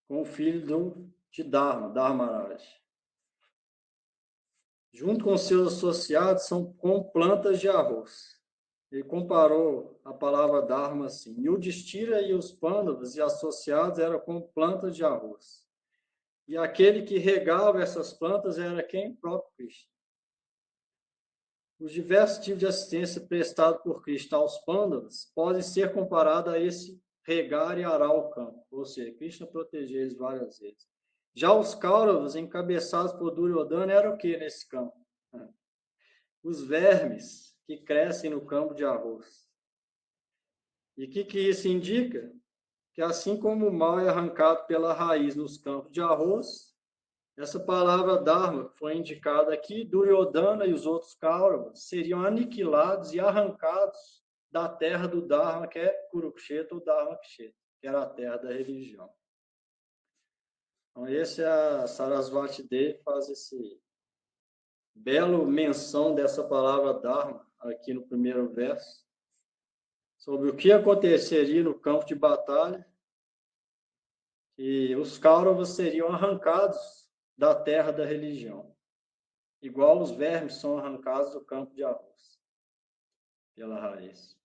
Speaker 1: com o filho de Dharma, Dharmaraj. Junto com seus associados, são como plantas de arroz. Ele comparou a palavra Dharma assim: Yudhishthira e os Pandavas e associados eram como plantas de arroz. E aquele que regava essas plantas era quem? O próprio Krishna. Os diversos tipos de assistência prestados por Krishna aos Pandavas podem ser comparados a esse regar e arar o campo, ou seja, Krishna protegeu eles várias vezes. Já os Kauravas, encabeçados por Duryodhana, eram o que nesse campo? Os vermes que crescem no campo de arroz. E o que isso indica? Que assim como o mal é arrancado pela raiz nos campos de arroz, essa palavra Dharma foi indicada aqui, Duryodhana e os outros Kauravas seriam aniquilados e arrancados da terra do Dharma, que é Kurukshetra ou Dharma Kshetra, que era a terra da religião. Então, esse é a Sarasvati Devi, faz esse belo menção dessa palavra Dharma, aqui no primeiro verso, sobre o que aconteceria no campo de batalha, e os Kauravas seriam arrancados da terra da religião, igual os vermes são arrancados do campo de arroz, pela raiz.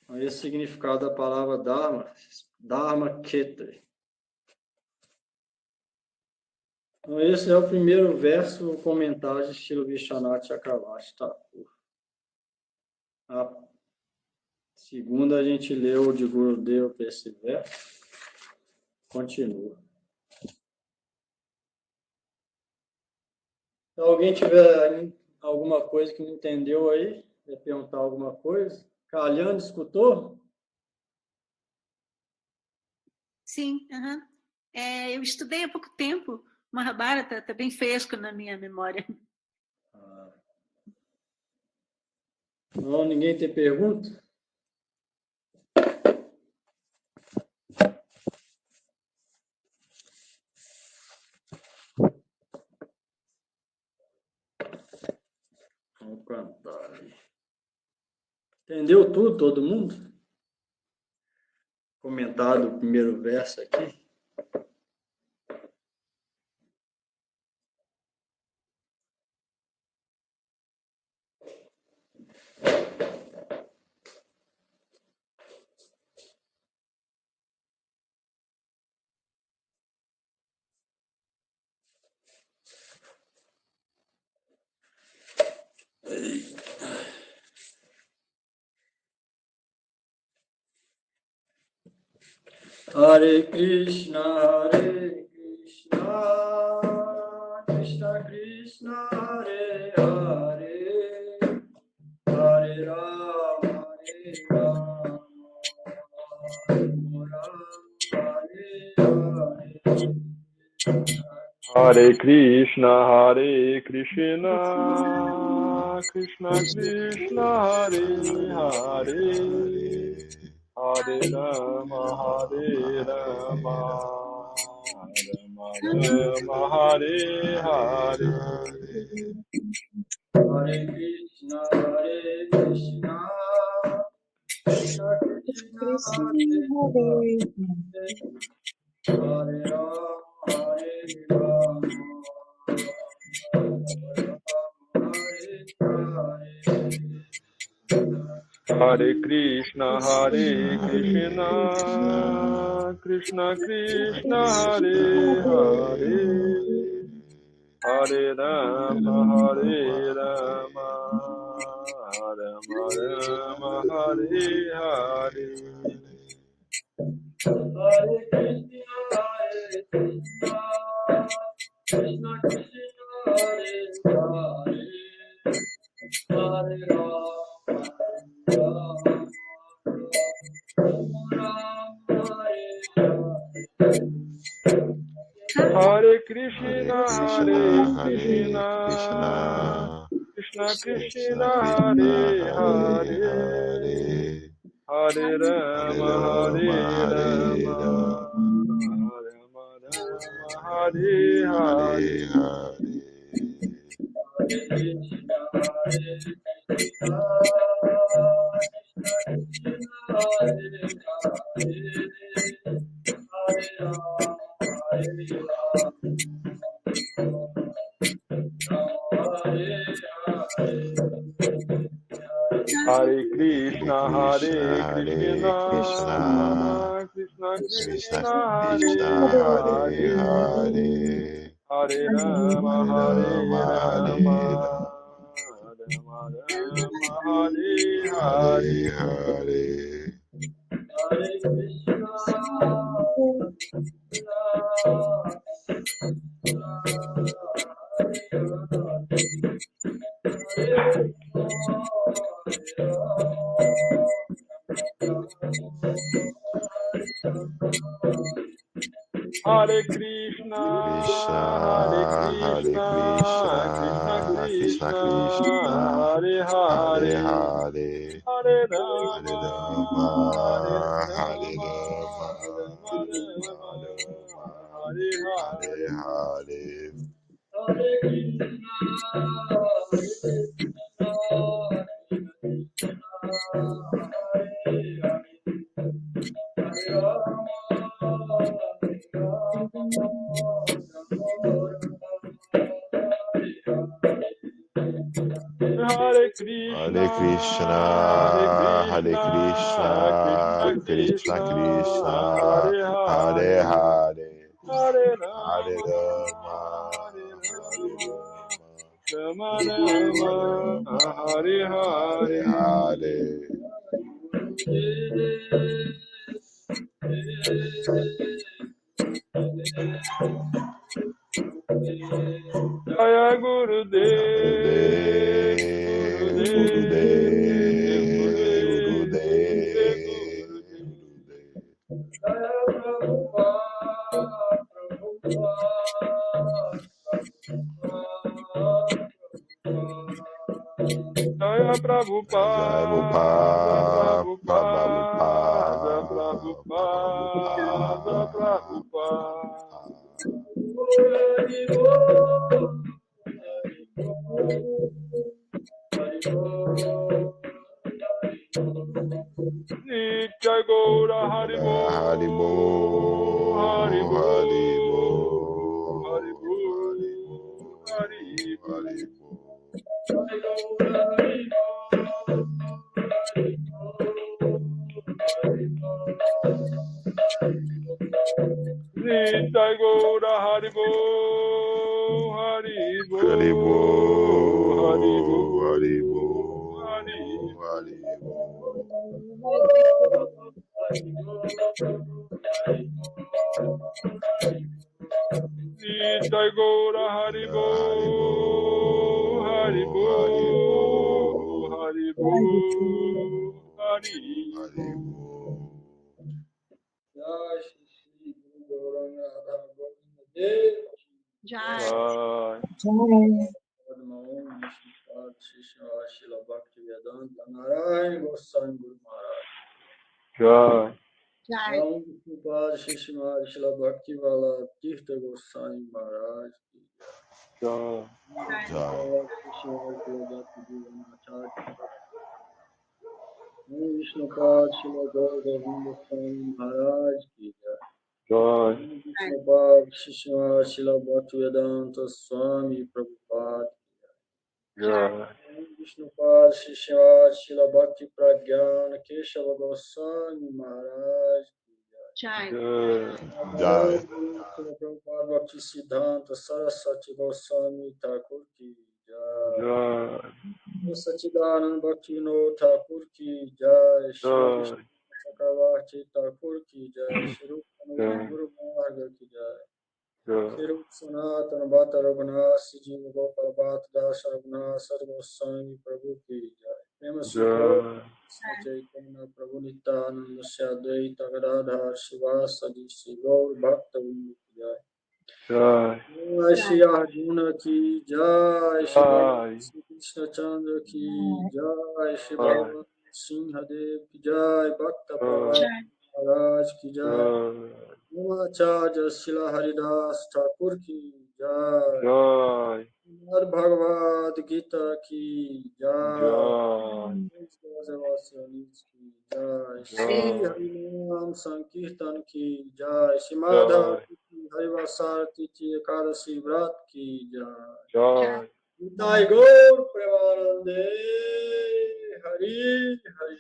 Speaker 1: Então, esse é o significado da palavra Dharma, Dharma Kshetra. Então, esse é o primeiro verso, o comentário de Srila Vishwanath Chakravarti Thakur. A segunda, a gente leu de Gurudeva para esse verso. Continua. Se alguém tiver alguma coisa que não entendeu aí, quer perguntar alguma coisa? Calhando, escutou?
Speaker 5: Sim, aham. Eu estudei há pouco tempo. Mahabharata está bem fresco na minha memória.
Speaker 1: Não, ninguém tem pergunta? Vamos cantar aí. Entendeu tudo, todo mundo? Comentado o primeiro verso aqui. Hare Krishna, Krishna Krishna, Hare Hare, Hare Rama,
Speaker 2: Hare Krishna, Krishna Krishna, Hare Hare, Hare Rama, Rama Rama, Hare Hare.
Speaker 1: Hare Krishna, Krishna Krishna, Hare Rama,
Speaker 2: Hare Krishna, Krishna Krishna, Hare Hare, Hare Rama, Rama Rama, Hare Hare.
Speaker 1: Hare Krishna, Krishna Krishna, Hare Hare,
Speaker 2: Hare Rama, Hare Hare. Hare Krishna, Krishna Krishna, Hare Hare, Hare Rama, Rama Hare Hare.
Speaker 1: Hare Krishna,
Speaker 2: Hare Krishna, Krishna Krishna, Hare Hare, Hare Rama, Hare Hare. Hare Krishna, Krishna Krishna, Hare Hare, Hare Rama, Rama Rama, Hare Hare. Jaya Gurudev. Prabhupada, Prabhupada, Nitya Gaura Haribo,
Speaker 3: Haribo,
Speaker 2: Haribo,
Speaker 3: Haribo,
Speaker 2: Haribo,
Speaker 3: Haribo,
Speaker 2: Haribo. Nitya Gaura Haribo, Haribo,
Speaker 3: Haribo,
Speaker 2: Haribo,
Speaker 3: Haribo,
Speaker 2: Haribo. Nitya Gaura Haribo, Haribo, Haribo, Haribo.
Speaker 1: Jai Shri Guru Gauranga Radha Govinda Dev Ki
Speaker 5: Jai.
Speaker 2: Jai.
Speaker 1: Padma Om Vishnu Shishma Shila Bhakti Vedanta Narayana Goswami Guru Maharaj.
Speaker 2: Jai.
Speaker 5: Jai.
Speaker 1: Om Vishnu Shishma Shila Bhakti Vala Tirtha Goswami Maharaj.
Speaker 2: Jai.
Speaker 3: Jai.
Speaker 1: Shishma Shila Bhakti Vedanta Om Vishnu Shila Govinda Swami Maharaj Ki Jai.
Speaker 2: Jai.
Speaker 1: Vishnu Shishma Shila Bhakti Vedanta Swami Prabhupada.
Speaker 2: Jai.
Speaker 1: Vishnu Shishma Shila Bhakti Pragyana Keshava Goswami Maharaj.
Speaker 5: Jai.
Speaker 3: Jai.
Speaker 1: Prabhupada Bhakti Siddhanta Saraswati Goswami Thakur Ki Jai.
Speaker 2: Jai.
Speaker 1: Sachidanand Bhakti Vinod Thakur Ki Jai. Shri
Speaker 2: Jai.
Speaker 1: Vishnu Chakravarti Thakur Ki Jai. Shri
Speaker 2: Jai.
Speaker 1: Guru Maharaj Ki Jai.
Speaker 2: Jai.
Speaker 1: Shri Sanatana Bhatta Raghunath Siji Gopal Bhatta Das Raghunath Sargoswami Prabhu Ki Jai. Prema Sugau Chaitanya Prabhu Nityananda Sadvaita Gadadhar Shivasadi Shri Gaur Bhakta Vrinda Ki Jai.
Speaker 2: Jai.
Speaker 1: Jai Shri Arjuna Ki Jai. Shri Bhagavan Shri Krishna Chandra Ki Jai. Shri Bhagavan Singha Dev Ki Jai. Bhakta Prabhat Maharaj Ki Jai. Namacharya Srila Haridas Thakur Ki Jai.
Speaker 2: Jai.
Speaker 1: Srimad Bhagavad Gita Ki Jai.
Speaker 2: Jai.
Speaker 1: Ki Jai. Shri
Speaker 2: Jai.
Speaker 1: Harinam Sankirtan Ki Jai. Shri Madhav Harivasarti Ekadasi Vrat Ki Jai.
Speaker 2: Jai.
Speaker 1: Nitai Gaur Premanande Hari Hari.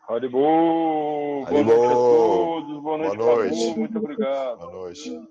Speaker 2: Haribo. Boa
Speaker 3: Haribo.
Speaker 2: noite a todos. Boa noite,
Speaker 3: Boa noite.
Speaker 2: Prabhu. Muito obrigado.
Speaker 3: Boa noite.